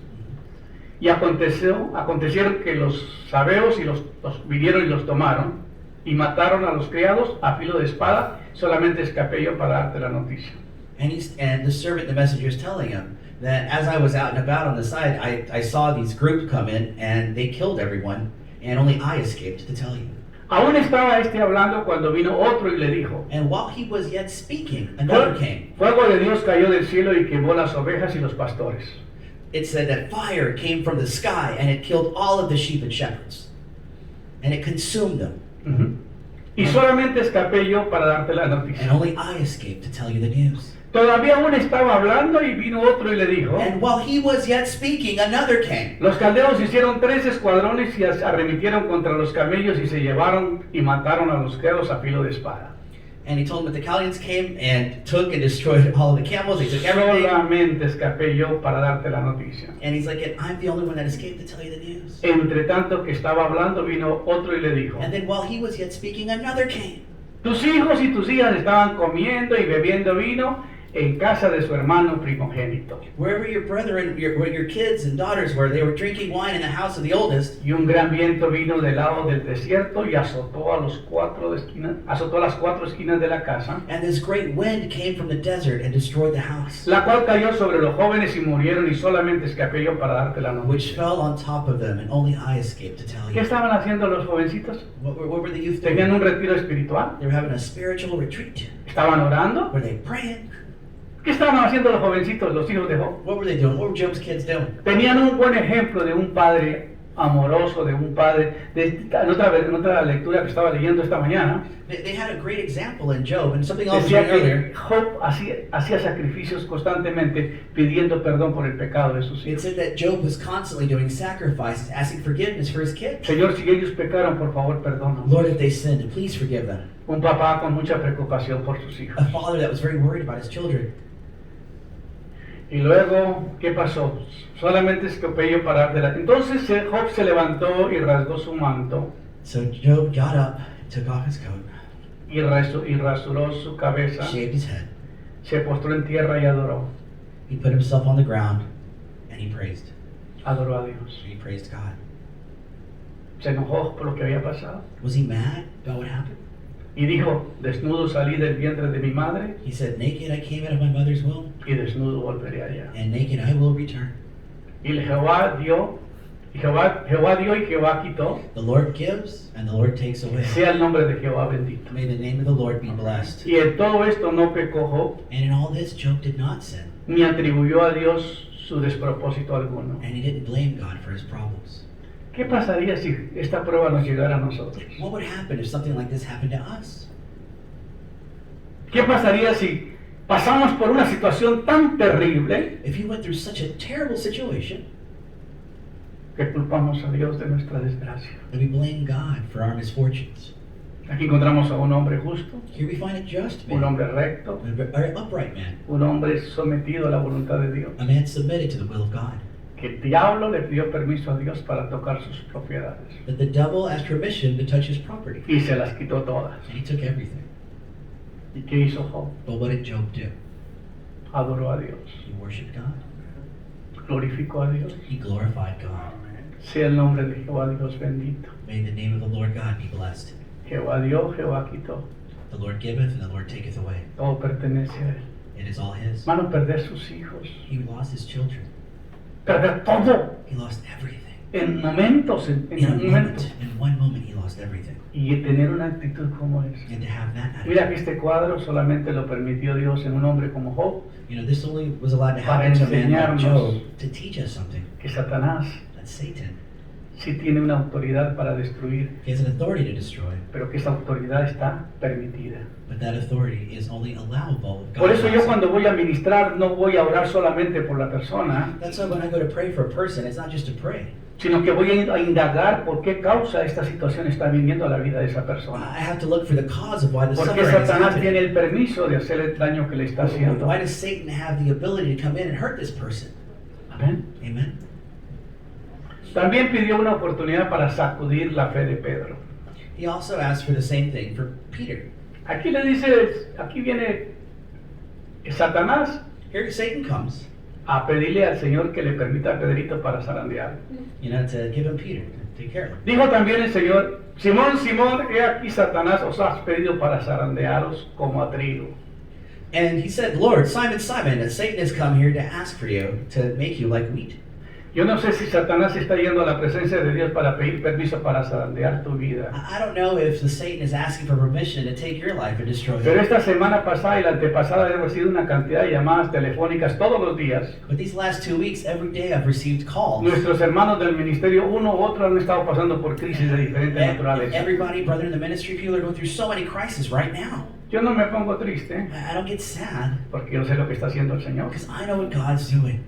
Y acontecieron que los sabeos los vinieron y los tomaron y mataron a los criados a filo de espada. Solamente escapé yo para darte la noticia. and the servant, the messenger, is telling him that as I was out and about on the side, I saw these groups come in and they killed everyone, and only I escaped to tell you. Aún estaba hablando cuando vino otro y le dijo, And while he was yet speaking, another came. fuego de Dios cayó del cielo y quemó las ovejas y los pastores. It said that fire came from the sky and it killed all of the sheep and shepherds. And it consumed them. Ujú. Y solamente escapé yo para darte la And noticia. only I escaped to tell you the news. Todavía aún estaba hablando y vino otro y le dijo, And while he was yet speaking, another came. los caldeos hicieron 3 escuadrones y arremetieron contra los camellos y se llevaron y mataron a los criados a filo de espada. And he told him that the Chaldeans came and took and destroyed all of the camels. They took everything. Solamente escapé yo para darte la noticia. And he's like, and I'm the only one that escaped to tell you the news. Entre tanto que estaba hablando, vino otro y le dijo, And then while he was yet speaking, another came. tus hijos y tus hijas estaban comiendo y bebiendo vino en casa de su hermano primogénito. Wherever your brethren, where your kids and daughters were, they were drinking wine in the house of the oldest. Y un gran viento vino del lado del desierto y azotó las 4 esquinas de la casa, And this great wind came from the desert and destroyed the house, la cual cayó sobre los jóvenes y murieron y solamente escapé yo para darte la which noticia. fell on top of them, and only I escaped to tell ¿Qué you. estaban haciendo los jovencitos? What were the youth Tenían doing? un retiro espiritual, They were having a spiritual retreat. estaban orando. Were they praying? ¿Qué estaban haciendo los jovencitos, los hijos de Job? What were they doing? What were Job's kids doing? Tenían un buen ejemplo de un padre amoroso, de un padre, en otra lectura que estaba leyendo esta mañana, They had a great example in Job, and something else we decía read que earlier. Job hacía sacrificios constantemente pidiendo perdón por el pecado de sus It hijos. said that Job was constantly doing sacrifices, asking forgiveness for his kids. Señor, si ellos pecaron, por favor, perdónanos. Lord, if they sinned, please forgive them. Un papá con mucha preocupación por sus hijos. A father that was very worried about his children. Y luego, ¿qué pasó? Solamente escapé yo para darte la... Entonces Job se levantó y rasgó su manto So Job got up, took off his coat, y rasuró su cabeza, shaved his head. se postró en tierra y adoró. He put himself on the ground, and he praised. Adoró a Dios. He praised God. Se enojó por lo que había pasado. Was he mad about what happened? Y dijo, desnudo salí del vientre de mi madre He said, naked I came out of my mother's womb, y desnudo volveré allá. and naked I will return. Y Jehová dio, y Jehová dio y Jehová quitó. The Lord gives, and the Lord takes away. Sea el nombre de Jehová bendito. May the name of the Lord be blessed. Y en todo esto no pecó Job, And in all this, Job did not sin, ni atribuyó a Dios su despropósito alguno. and he didn't blame God for his problems. ¿Qué pasaría si esta prueba nos llegara a nosotros? What would happen if something like this happened to us? ¿Qué pasaría si pasamos por una situación tan terrible If you went through such a terrible situation que culpamos a Dios de nuestra desgracia? that we blame God for our misfortunes? Aquí encontramos a un hombre justo, Here we find a just un man, hombre recto, an upright man, un hombre sometido a la voluntad de Dios. a man submitted to the will of God. Que el diablo le pidió permiso a Dios para tocar sus propiedades But the devil asked permission to touch his property, y se las quitó todas. and he took everything. ¿Y qué hizo Job? But what did Job do? Adoró a Dios, He worshipped God. glorificó a Dios. He glorified God. Sea el nombre de Jehová Dios bendito. May the name of the Lord God be blessed. Jehová dio, Jehová quitó. The Lord giveth, and the Lord taketh away. Todo pertenece a Él. It is all his. Hermano, perder sus hijos, He lost his children. perder todo He lost everything. en momentos, en In a un momento. moment, in one moment, he lost everything. Y tener una actitud como esa. And to have that Mira que attitude. este cuadro solamente lo permitió Dios en un hombre como Job, You know, this only was allowed to Para happen to a man like enseñarnos. Job to teach us something. que Satanás That Satan, sí tiene una autoridad para destruir, he has an authority to destroy, pero que esa autoridad está permitida. but that authority is only allowable if God Por eso yo allows it. cuando voy a ministrar no voy a orar solamente por la persona, That's why when I go to pray for a person, it's not just to pray. sino que voy a indagar por qué causa esta situación está viniendo a la vida de esa persona. I have to look for the cause of why the ¿Por qué suffering is Satanás tiene happening. el permiso de hacer el daño que le está haciendo? Why does Satan have the ability to come in and hurt this person? Amén. Amen. También pidió una oportunidad para sacudir la fe de Pedro. He also asked for the same thing for Peter. Aquí le dice, aquí viene Satanás Here Satan comes, a pedirle al Señor que le permita a Pedrito para zarandear. you know, to give him Peter, to take care of him. Dijo también el Señor, Simón, Simón, he aquí Satanás os has pedido para zarandearos como a trigo. And he said, Lord, Simon, Simon, Satan has come here to ask for you, to make you like wheat. Yo no sé si Satanás está yendo a la presencia de Dios para pedir permiso para zarandear tu vida. I don't know if the Satan is asking for permission to take your life and destroy Pero it. esta semana pasada y la antepasada he recibido una cantidad de llamadas telefónicas todos los días. But these last 2 weeks, every day I've received calls. Nuestros hermanos del ministerio, uno u otro, han estado pasando por crisis de diferentes naturaleza. Everybody, brother in the ministry, people are going through so many crises right now. Yo no me pongo triste I don't get sad porque yo sé lo que está haciendo el Señor. because I know what God's doing.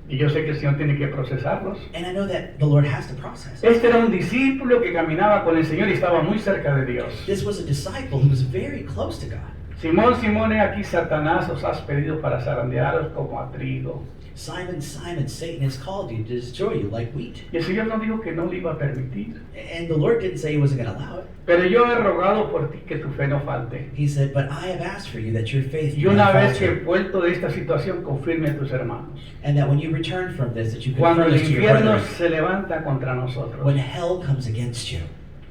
Y yo sé que el Señor tiene que procesarlos. And I know that the Lord has to process it. Este era un discípulo que caminaba con el Señor y estaba muy cerca de Dios. This was a disciple who was very close to God. Simón, Simón, he aquí Satanás os has pedido para zarandearos como a trigo. Simon, Simon, Satan has called you to destroy you like wheat. Y el Señor no dijo que no le iba a permitir. And the Lord didn't say he wasn't going to allow it. Pero yo he rogado por ti que tu fe no falte. He said, but I have asked for you that your faith Y do una not vez que he falter. vuelto de esta situación, confirme a tus hermanos. And that when you return from this, that you Cuando confirm el this to your infierno brethren. se levanta contra nosotros, When hell comes against you.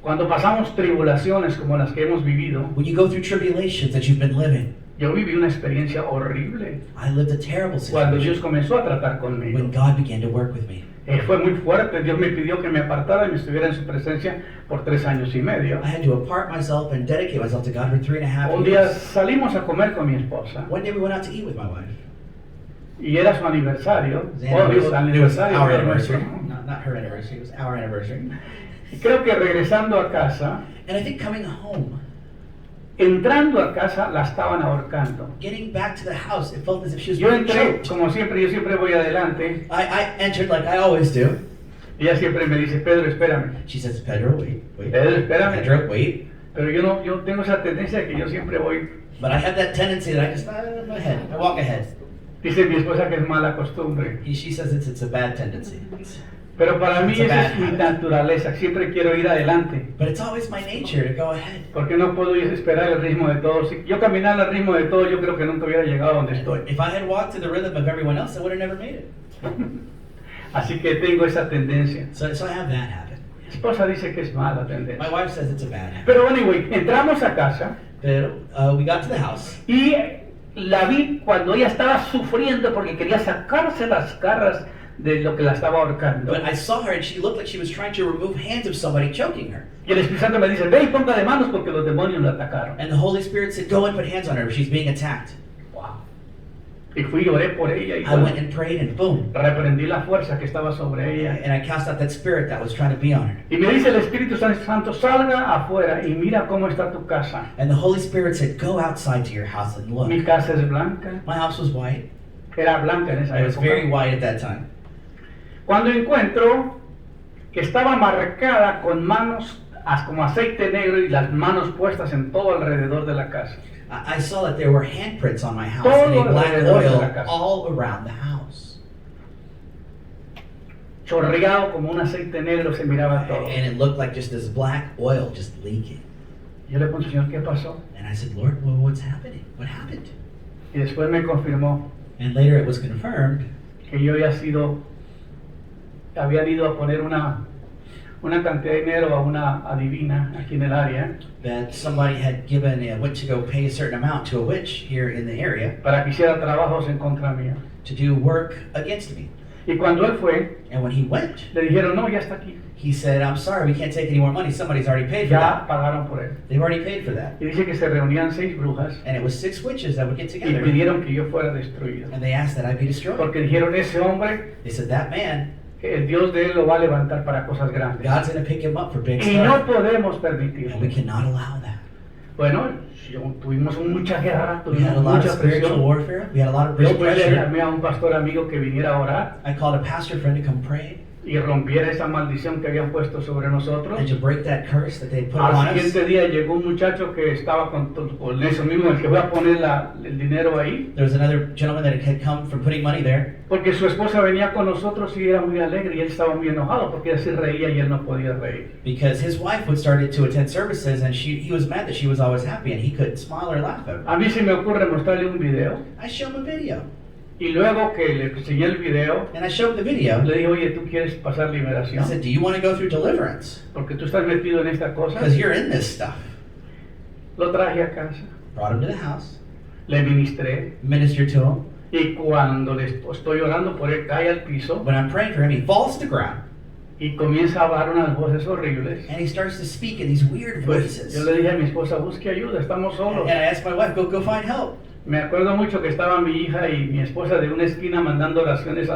cuando pasamos tribulaciones como las que hemos vivido, When you go through tribulations that you've been living. yo viví una experiencia horrible I lived a terrible cuando Dios situation comenzó a tratar conmigo. when God began to work with me. Fue muy fuerte, Dios me pidió que me apartara y me estuviera en su presencia por 3 años y medio. I had to apart myself and dedicate myself to God for 3.5 Un día years. salimos a comer con mi esposa One day we went out to eat with my wife. y era su aniversario, It was obvio, el our aniversario era nuestro. anniversary. Not her anniversary, it was our anniversary. Y creo que regresando a casa, And I think coming home, entrando a casa, la estaban ahorcando. getting back to the house, it felt as if she was Yo being entré, choked. como siempre, yo siempre voy adelante. I entered like I always do. Ella siempre me dice, Pedro, espérame. She says, Pedro, wait. Pedro, espérame. Pedro, wait. Pero yo tengo esa tendencia de que yo siempre voy. But I have that tendency that I just, I'm ahead. I walk ahead. Dice mi esposa que es mala costumbre. She says it's a bad tendency. Pero para mí It's a esa bad es mi habit. naturaleza. Siempre quiero ir adelante. But it's always my nature to go ahead. Porque no puedo esperar el ritmo de todos. Si yo caminara al ritmo de todos, yo creo que nunca hubiera llegado a donde estoy. If I had walked to the rhythm of everyone else, I would have never made it. Así que tengo esa tendencia. So I have that habit. Mi esposa dice que es mala My tendencia. wife says it's a bad habit. Pero anyway, entramos a casa Pero we got to the house, y la vi cuando ella estaba sufriendo porque quería sacarse las garras de lo que la estaba ahorcando. but I saw her and she looked like she was trying to remove hands of somebody choking her. Y el Espíritu Santo me dice, ve y ponga de manos porque los demonios la atacaron. And the Holy Spirit said, go and put hands on her. She's being attacked. Wow. Y fui y oré por ella y I went and prayed, and boom. reprendí la fuerza que estaba sobre ella. And I cast out that spirit that was trying to be on her. Y me dice el Espíritu Santo, salga afuera y mira cómo está tu casa. And the Holy Spirit said, go outside to your house and look. Mi casa es blanca. My house was white. Era blanca en esa It was very época. white at that time. Cuando encuentro que estaba marcada con manos como aceite negro y las manos puestas en todo alrededor de la casa. I saw that there were handprints on my house Todo and a black alrededor de la oil casa. all around the house. Chorreado como un aceite negro se miraba todo. And it looked like just this black oil just leaking. Yo le pregunto, Señor, ¿qué pasó? And I said, Lord, well, what's happening? What happened? Y después me confirmó And later it was confirmed que yo había ido a poner una cantidad de dinero a una adivina aquí en el área that somebody had went to go pay a certain amount to a witch here in the area para que hiciera trabajos en contra mía. to do work against me. Y cuando él fue, And when he went, le dijeron, no, ya está aquí. he said, I'm sorry, we can't take any more money. Somebody's already paid for Ya that. pagaron por él. They've already paid for that. Y dice que se reunían 6 brujas And it was 6 witches that would get y together. pidieron que yo fuera destruido. And they asked that I be destroyed. Porque dijeron, ese hombre, They said, that man, el Dios de él lo va a levantar para cosas grandes. God's going to pick him up for big Y no stuff. podemos permitirlo. And we cannot allow that. Bueno, tuvimos mucha guerra, We had a tuvimos lot of mucha spiritual presión. warfare. We had a lot of Después le pressure. llamé a un pastor amigo que viniera a orar I called a pastor friend to come pray y rompiera esa maldición que habían puesto sobre nosotros. and to break that curse that they put Al upon us. siguiente día llegó un muchacho que estaba con eso mismo, el que fue a poner el dinero ahí, There was another gentleman that had come from putting money there porque su esposa venía con nosotros y era muy alegre y él estaba muy enojado porque ella sí reía y él no podía reír. because his wife would started to attend services and he was mad that she was always happy and he couldn't smile or laugh at her. A mí se me ocurre mostrarle un video I showed him a video y luego que le enseñé el video, and I showed him the video. le dije, oye, ¿tú quieres pasar I liberación? said, do you want to go through deliverance? Porque tú estás metido en esta cosa. Because you're in this stuff. Lo traje a casa, Brought him to the house, le ministré ministered to him. y cuando le estoy orando por él cae al piso When I'm praying for him, he falls to the ground y comienza a hablar unas voces horribles. and he starts to speak in these weird Pues voices. yo le dije a mi esposa, busque ayuda, estamos solos. And I asked my wife, go find help. Me acuerdo mucho que estaba mi hija y mi esposa de una esquina mandando oraciones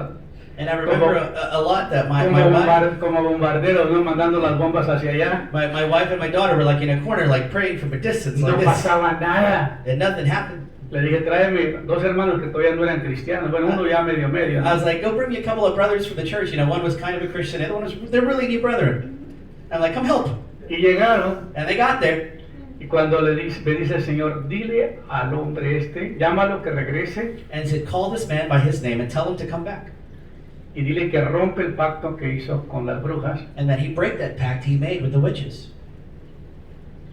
And I remember a lot that my wife, como bombarderos, ¿no? Mandando las bombas hacia allá. my wife and my daughter were like in a corner, like praying from a distance, No like this. pasaba nada. And nothing happened. Le dije, tráeme 2 hermanos que todavía no eran cristianos. Bueno, uno ya medio. I ¿no? was like, go bring me a couple of brothers from the church. You know, one was kind of a Christian, the other one was, they're really neat brethren. I'm like, come help. Y llegaron. And they got there. Y cuando me dice el Señor, dile al hombre llámalo que regrese And said, call this man by his name and tell him to come back. y dile que rompe el pacto que hizo con las brujas. And that he break that pact he made with the witches.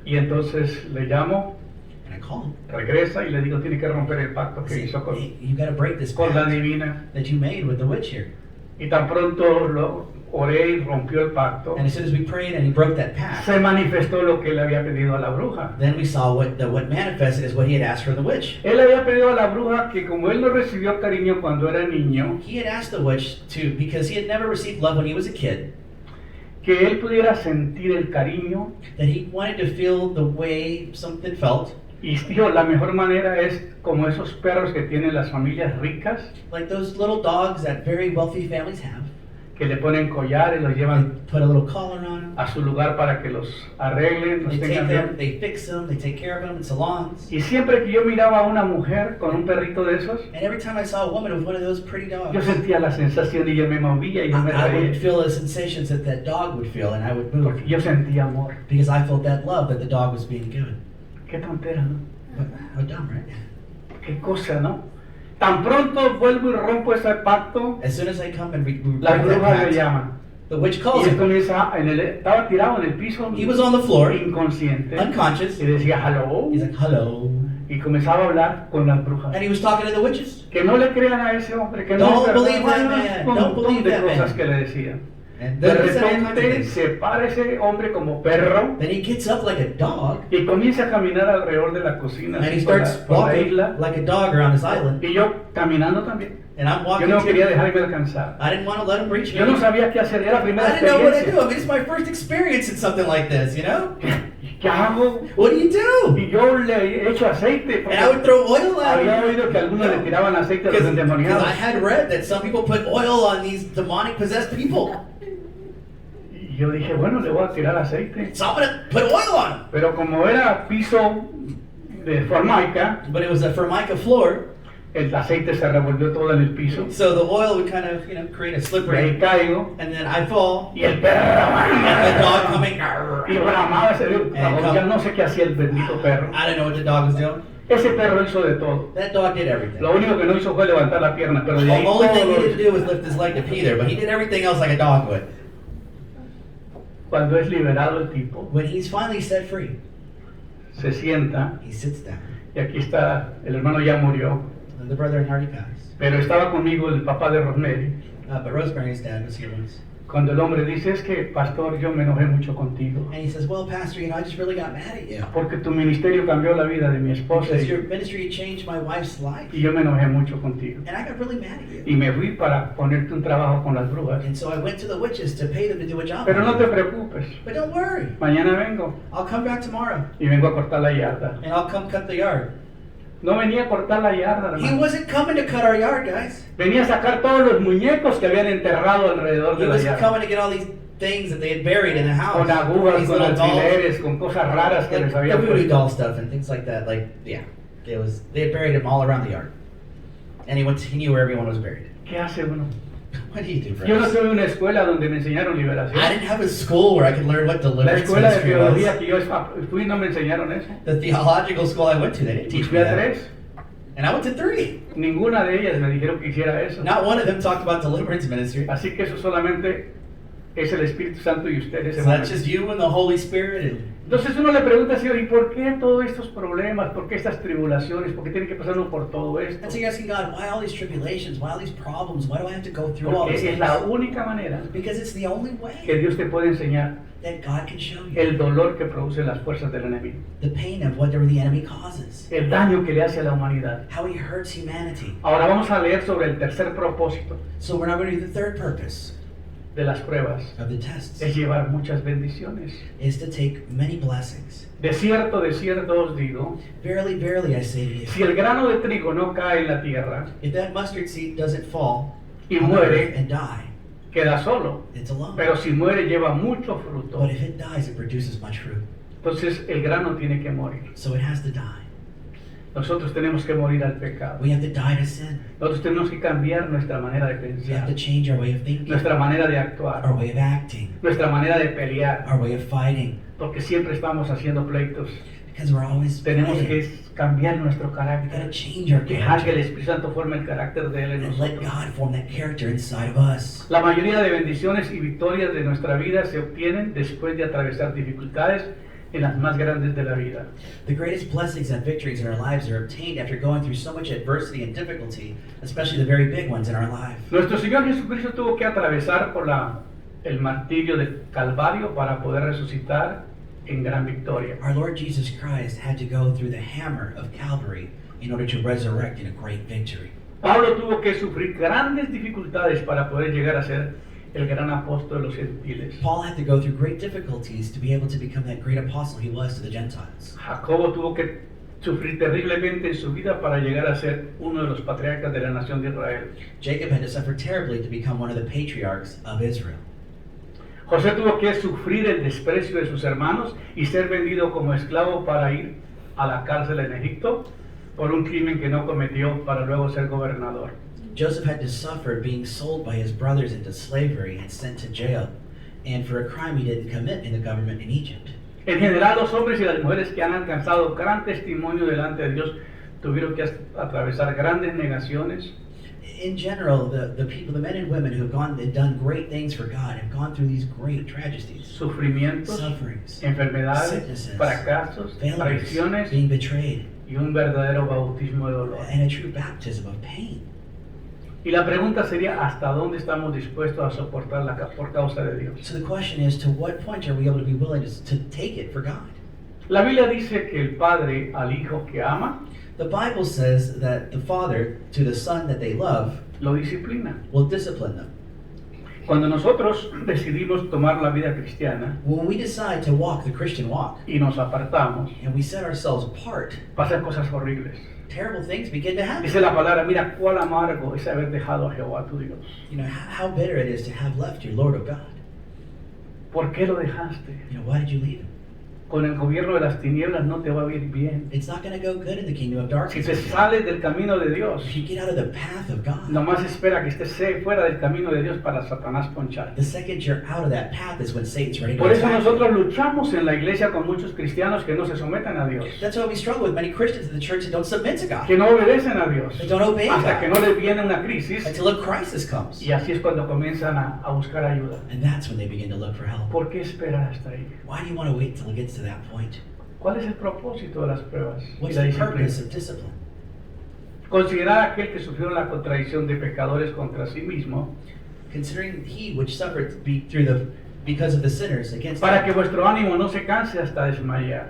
Y entonces le llamo, And I call him. regresa y le digo, tiene que romper el pacto I que said, hizo hey, you got to break this con la pact divina. that you made with the witch here. Y tan pronto lo oré y rompió el pacto, And as soon as we prayed and he broke that pact, se manifestó lo que le había pedido a la bruja. then we saw what manifested is what he had asked for the witch. Él había pedido a la bruja que como él no recibió cariño cuando era niño, He had asked the witch to, because he had never received love when he was a kid, que él pudiera sentir el cariño. that he wanted to feel the way something felt, Y dijo, la mejor manera es como esos perros que tienen las familias ricas, like those little dogs that very wealthy families have. que le ponen collares, los They llevan put a little collar on them. a su lugar para que los arreglen, los They take tengan them, bien. they fix them, they take care of them in salons. Y siempre que yo miraba a una mujer con un perrito de esos, And every time I saw a woman with one of those pretty dogs, yo sentía la sensación y yo me movía y yo me I would reía. feel the sensations that that dog would feel, and I would move Porque yo sentía amor. because I felt that love that the dog was being given. Qué tontera, ¿no? How dumb, right? Qué cosa, ¿no? Tan pronto vuelvo y rompo ese pacto, As soon as I come and we la break that bruja le pact, llama. the witch Y calls él him. comienza, estaba tirado en el piso, He was on the floor, inconsciente, unconscious. y decía, hello, He's like, hello. y comenzaba a hablar con las brujas. And he was talking to the witches. Que no le crean a ese hombre, que no Don't es verdad, believe that bueno, man. un Don't montón believe de that cosas man. que le decían. And De then he said all kinds of repente things. se para ese hombre como perro Then he gets up like a dog, y comienza a caminar alrededor de la cocina, and he así por starts por la walking isla, like a dog around his island. y yo caminando también. And I'm Yo walking no quería too. dejarme alcanzar. I didn't want to let him reach me. Yo no sabía qué hacer, era la I primera didn't know what to do. experiencia. I mean, it's my first experience in something like this, you know? ¿qué hago? What do you do? Y yo le echo aceite. And I would throw oil at Había him. oído que algunos le tiraban aceite a los Because endemoniados. I had read that some people put oil on these demonic possessed people. Y yo dije, bueno, le voy a tirar aceite. So I'm going to put oil on them. Pero como era piso de formaica, But it was a Formica floor, el aceite se revolvió todo en el piso. so the oil would kind of, create a Y ahí slippery. caigo. And then I fall, Y el perro. and the dog coming. Y bramaba ese come- ya no sé qué hacía el bendito perro. I don't know what the dog was doing. Ese perro hizo de todo. That dog did everything. Lo único que no hizo fue levantar la pierna, pero de The ahí only thing he todo. didn't do was lift his leg to pee there, but he did everything else like a dog would. Cuando es liberado el tipo, When he's finally set free, se sienta, he sits down. y aquí está, el hermano ya murió, And the brother had already passed. pero estaba conmigo el papá de Rosemary. But Rosemary's dad was here once. Cuando el hombre dice, es que pastor, yo me enojé mucho contigo, And he says, well, Pastor, I just really got mad at you. porque tu ministerio cambió la vida de mi esposa Because your ministry changed my wife's life. y yo me enojé mucho contigo. And I got really mad at you. Y me fui para ponerte un trabajo con las brujas. And so I went to the witches to pay them to do a job. Pero on no te you. preocupes, But don't worry. mañana vengo I'll come back tomorrow. y vengo a cortar la yarda. And I'll come cut the yard. No venía a cortar la yarda, He hermano. wasn't coming to cut our yard, guys. Venía a sacar todos los muñecos que habían enterrado alrededor He de la wasn't yarda. coming to get all these things that they had buried in the house. Con agujas, These con little dolls. alfileres, con cosas raras que Like les the habían voodoo puesto. doll stuff and things like that. Like, yeah, they had buried him all around the yard. And he knew where everyone was buried. ¿Qué hace uno? What do you do, Yo no friends? tuve una escuela donde me enseñaron liberación. I didn't have a school where I could learn what La deliverance escuela de ministry teología was. que yo fui no me enseñaron eso. The theological school I went to, they didn't Y teach fui me a that. 3. And I went to 3. Ninguna de ellas me dijeron que hiciera eso. Not one of them talked about deliverance ministry. Así que eso solamente es el Espíritu Santo y ustedes. So hermanos. that's just you and the Holy Spirit. And Entonces uno le pregunta, Señor, ¿y por qué todos estos problemas? ¿Por qué estas tribulaciones? ¿Por qué tiene que pasar uno por todo esto? so you're asking God, why all these tribulations? Why all these problems? Why do I have to go through all Porque these es things? la única manera Because it's the only que way Dios te puede enseñar that God can show you el dolor que producen las fuerzas del enemigo, the pain of whatever the enemy causes, el daño que le hace a la humanidad. how he hurts humanity. Ahora vamos a leer sobre el tercer propósito So we're now going to do the third purpose de las pruebas. of the tests, Es llevar muchas bendiciones. is to take many blessings. De cierto os digo, Verily, verily, I say to you, si el grano de trigo no cae en la tierra if that mustard seed doesn't fall y on the earth muere, and die, queda solo. it's alone. Pero si muere, lleva mucho fruto. But if it dies, it produces much fruit. Entonces el grano tiene que morir. So it has to die. Nosotros tenemos que morir al pecado. We have to die to sin. Nosotros tenemos que cambiar nuestra manera de We have pensar, to change our way of thinking, nuestra manera de our actuar, way of acting, nuestra manera de pelear, our way of fighting. porque siempre estamos haciendo pleitos. Because we're always Tenemos fighting. que cambiar nuestro We gotta carácter, change our dejar que el character Espíritu Santo forme el carácter de Él en and let nosotros. God form that character inside of us. La mayoría de bendiciones y victorias de nuestra vida se obtienen después de atravesar dificultades en las más grandes de la vida. The greatest blessings and victories in our lives are obtained after going through so much adversity and difficulty, especially the very big ones in our life. Nuestro Señor Jesucristo tuvo que atravesar por el martirio del Calvario para poder resucitar en gran victoria. Our Lord Jesus Christ had to go through the hammer of Calvary in order to resurrect in a great victory. Pablo tuvo que sufrir grandes dificultades para poder llegar a ser el gran apóstol de los gentiles. Paul had to go through great difficulties to be able to become that great apostle he was to the Gentiles. Jacobo tuvo que sufrir terriblemente en su vida para llegar a ser uno de los patriarcas de la nación de Israel. Jacob had to suffer terribly to become one of the patriarchs of Israel. José tuvo que sufrir el desprecio de sus hermanos y ser vendido como esclavo para ir a la cárcel en Egipto por un crimen que no cometió para luego ser gobernador. Joseph had to suffer being sold by his brothers into slavery and sent to jail, and for a crime he didn't commit in the government in Egypt. En general, los hombres y las mujeres que han alcanzado gran testimonio delante de Dios tuvieron que atravesar grandes negaciones, In general, the people, the men and women who have gone and done great things for God have gone through these great tragedies, sufrimientos, sufferings, enfermedades, sicknesses, fracasos, failures, traiciones being betrayed, y un verdadero bautismo de dolor. and a true baptism of pain. Y la pregunta sería, ¿hasta dónde estamos dispuestos a soportar por causa de Dios? So the question is, to what point are we able to be willing to take it for God? La Biblia dice que el padre al hijo que ama The Bible says that the father, to the son that they love, lo disciplina. will discipline them. Cuando nosotros decidimos tomar la vida cristiana When we decide to walk the Christian walk y nos apartamos, and we set ourselves apart, pasan cosas horribles. terrible things begin to happen. Dice la palabra, mira cuál amargo es haber dejado a Jehová tu Dios. You know, how bitter it is to have left your Lord of God. ¿Por qué lo dejaste? You know, why did you leave him? Con el gobierno de las tinieblas no te va a ir bien. It's not going to go good in the kingdom of Si darkness. te sales del camino de Dios, If you get out of the path of God, nomás espera que estés fuera del camino de Dios para Satanás ponchar. the second you're out of that path is when Satan's ready to Por eso attack nosotros you. luchamos en la iglesia con muchos cristianos que no se someten a Dios, That's why we struggle with many Christians in the church that don't submit to God, que no obedecen a Dios, that don't obey hasta que God, no les viene una crisis, until a crisis comes. y así es cuando comienzan a buscar ayuda. And that's when they begin to look for help. ¿Por qué esperar hasta ahí? Why do you want to wait till it gets to that point? ¿Cuál es el propósito de las pruebas y What's la the disciplina? purpose of discipline? Considerar aquel que sufrió la contradicción de pecadores contra sí mismo, Considering he which suffered because of the sinners against para him, que vuestro ánimo no se canse hasta desmayar.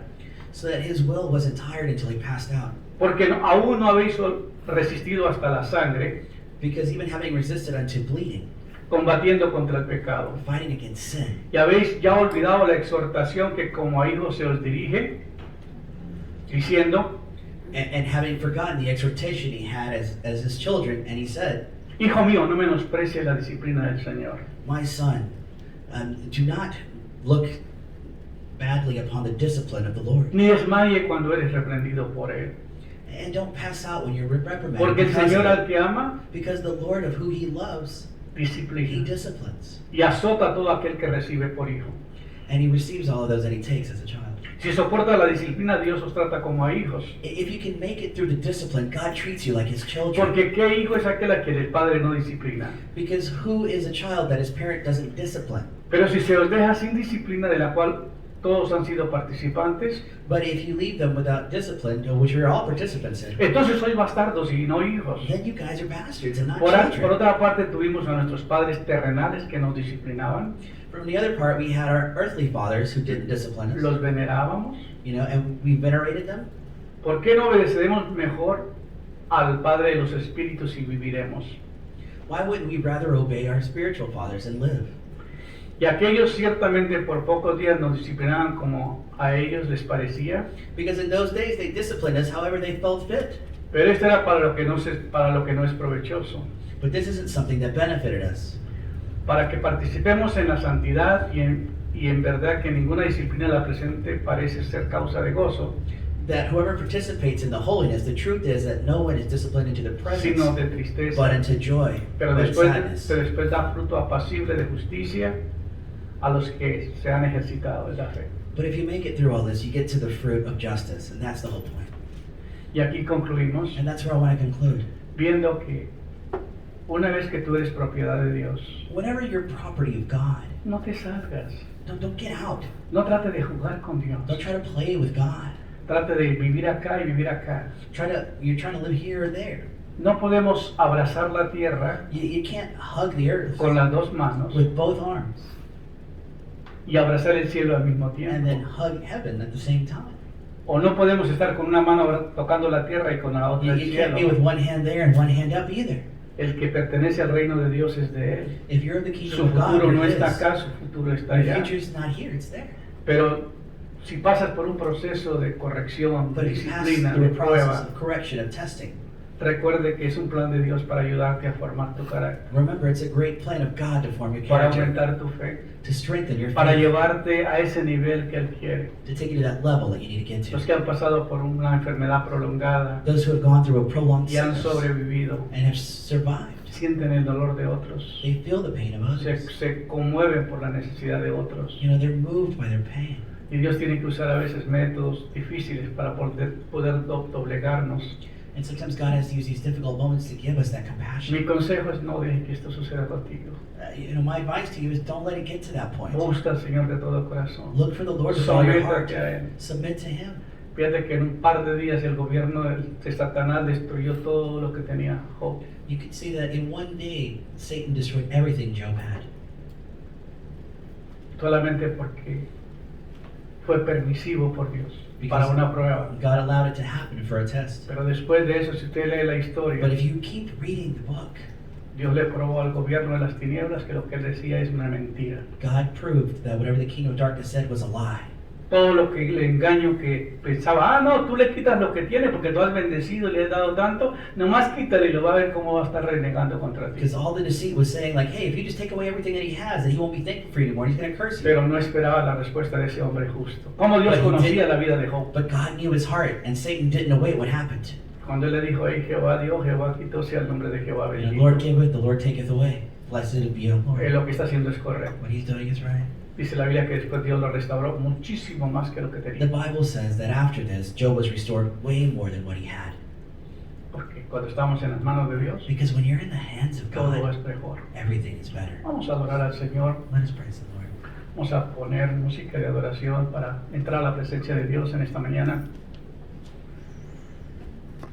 so that his will wasn't tired until he passed out. Porque aún no habéis resistido hasta la sangre, Because even having resisted unto bleeding, combatiendo contra el pecado. fighting against sin, Y habéis ya olvidado la exhortación que como a hijos se os dirige, diciendo, and having forgotten the exhortation he had as his children, and he said, Hijo mío, no menosprecies la disciplina del Señor. My son, do not look badly upon the discipline of the Lord, Ni desmaye cuando eres reprendido por Él. and don't pass out when you're reprimanded, Porque el because, Señor of al it. que ama, Because the Lord of who he loves, he disciplina. disciplines, Y azota a todo aquel que recibe por hijo. and he receives all of those that he takes as a child. Si soporta la disciplina, Dios os trata como a hijos. If you can make it through the discipline, God treats you like his children. Porque ¿qué hijo es aquel a quien el padre no disciplina? Because who is a child that his parent doesn't discipline? Pero si se os deja sin disciplina, de la cual todos han sido participantes, But if you leave them without discipline, which you're all participants in, entonces sois bastardos y no hijos. then you guys are bastards and not Por children. otra parte, tuvimos a nuestros padres terrenales que nos disciplinaban, From the other part, we had our earthly fathers who didn't discipline us, los venerábamos. and we venerated them. ¿Por qué no obedeceremos mejor al Padre de los Espíritus y viviremos? Why wouldn't we rather obey our spiritual fathers and live? Y aquellos ciertamente por pocos días nos disciplinaban como a ellos les parecía, Because in those days they disciplined us however they felt fit. pero esto era para lo que no es provechoso, But this isn't something that benefited us. para que participemos en la santidad y en verdad que ninguna disciplina de la presente parece ser causa de gozo, That whoever participates in the holiness, the truth is that no one is disciplined into the presence, sino de tristeza, but into joy, pero but después sadness. da fruto apacible de justicia a los que se han ejercitado en la fe. But if you make it through all this, you get to the fruit of justice, and that's the whole point. Y aquí concluimos And that's where I want to conclude. viendo que una vez que tú eres propiedad de Dios, Whenever you're property of God, no te salgas, don't get out. no trate de jugar con Dios, Don't try to play with God. trate de vivir acá y vivir acá. You're trying to live here or there. No podemos abrazar la tierra You can't hug the earth con las dos manos with both arms y abrazar el cielo al mismo and then tiempo. hug heaven at the same time. O no podemos estar con una mano tocando la tierra y con la otra el You can't be with cielo. one hand there and one hand up either. El que pertenece al reino de Dios es de Él. If you're in the kingdom Su of God, futuro no you're está his. acá, su futuro está Your allá. future's not here, it's there. Pero si pasas por un proceso de corrección, de But if you pass disciplina, through de a process prueba, of correction, of testing, recuerde que es un plan de Dios para ayudarte a formar tu carácter, remember it's a great plan of God to form your para character, aumentar tu fe, to strengthen your para faith, llevarte a ese nivel que Él quiere. to take you to that level that you need to get Los to. que han pasado por una enfermedad prolongada Those who have gone through a prolonged y han sickness sobrevivido, and have survived, sienten el dolor de otros, they feel the pain of others. se conmueven por la necesidad de otros. They're moved by their pain. Y Dios tiene que usar a veces métodos difíciles para poder doblegarnos. And sometimes God has to use these difficult moments to give us that compassion. Mi consejo es no deje que esto suceda contigo. My advice to you is don't let it get to that point. Busca al Señor de todo corazón. Look for the Lord with all your heart. Sométate a Él. Submit to Him. Fíjate que en un par de días el gobierno de Satanás destruyó todo lo que tenía Job. You can see that in one day, Satan destroyed everything Job had. Solamente porque fue permisivo por Dios para una prueba. God allowed it to happen for a test. Pero después de eso, si usted lee la But historia, if you keep reading the book, Dios le probó al gobierno de las tinieblas que lo que él decía es una mentira. God proved that whatever the kingdom of darkness said was a lie. Todo lo que el engaño que pensaba, no, tú le quitas lo que tiene porque tú has bendecido y le has dado tanto, nomás quítale y lo va a ver cómo va a estar renegando contra ti. Because all the deceit was saying, like, hey, if you just take away everything that he has, then he won't be thankful for you anymore. He's going to curse you. Pero no esperaba la respuesta de ese hombre justo. Como Dios But he conocía did- la vida de Job. But God knew his heart, and Satan didn't await what happened. Cuando él le dijo, hey, Jehová dio, Jehová quitó, sea el nombre de Jehová And the bendito. Lord giveth, the Lord taketh away. Blessed be the Lord. Lo que está haciendo es correcto. What he's doing is right. Dice la Biblia que después Dios lo restauró muchísimo más que lo que The tenía. Bible says that after this, Job was restored way more than what he had. Porque cuando estamos en las manos de Dios, Because when you're in the hands of todo God, es mejor. everything is better. Vamos a adorar al Señor. Let us praise the Lord. Vamos a poner música de adoración para entrar a la presencia de Dios en esta mañana.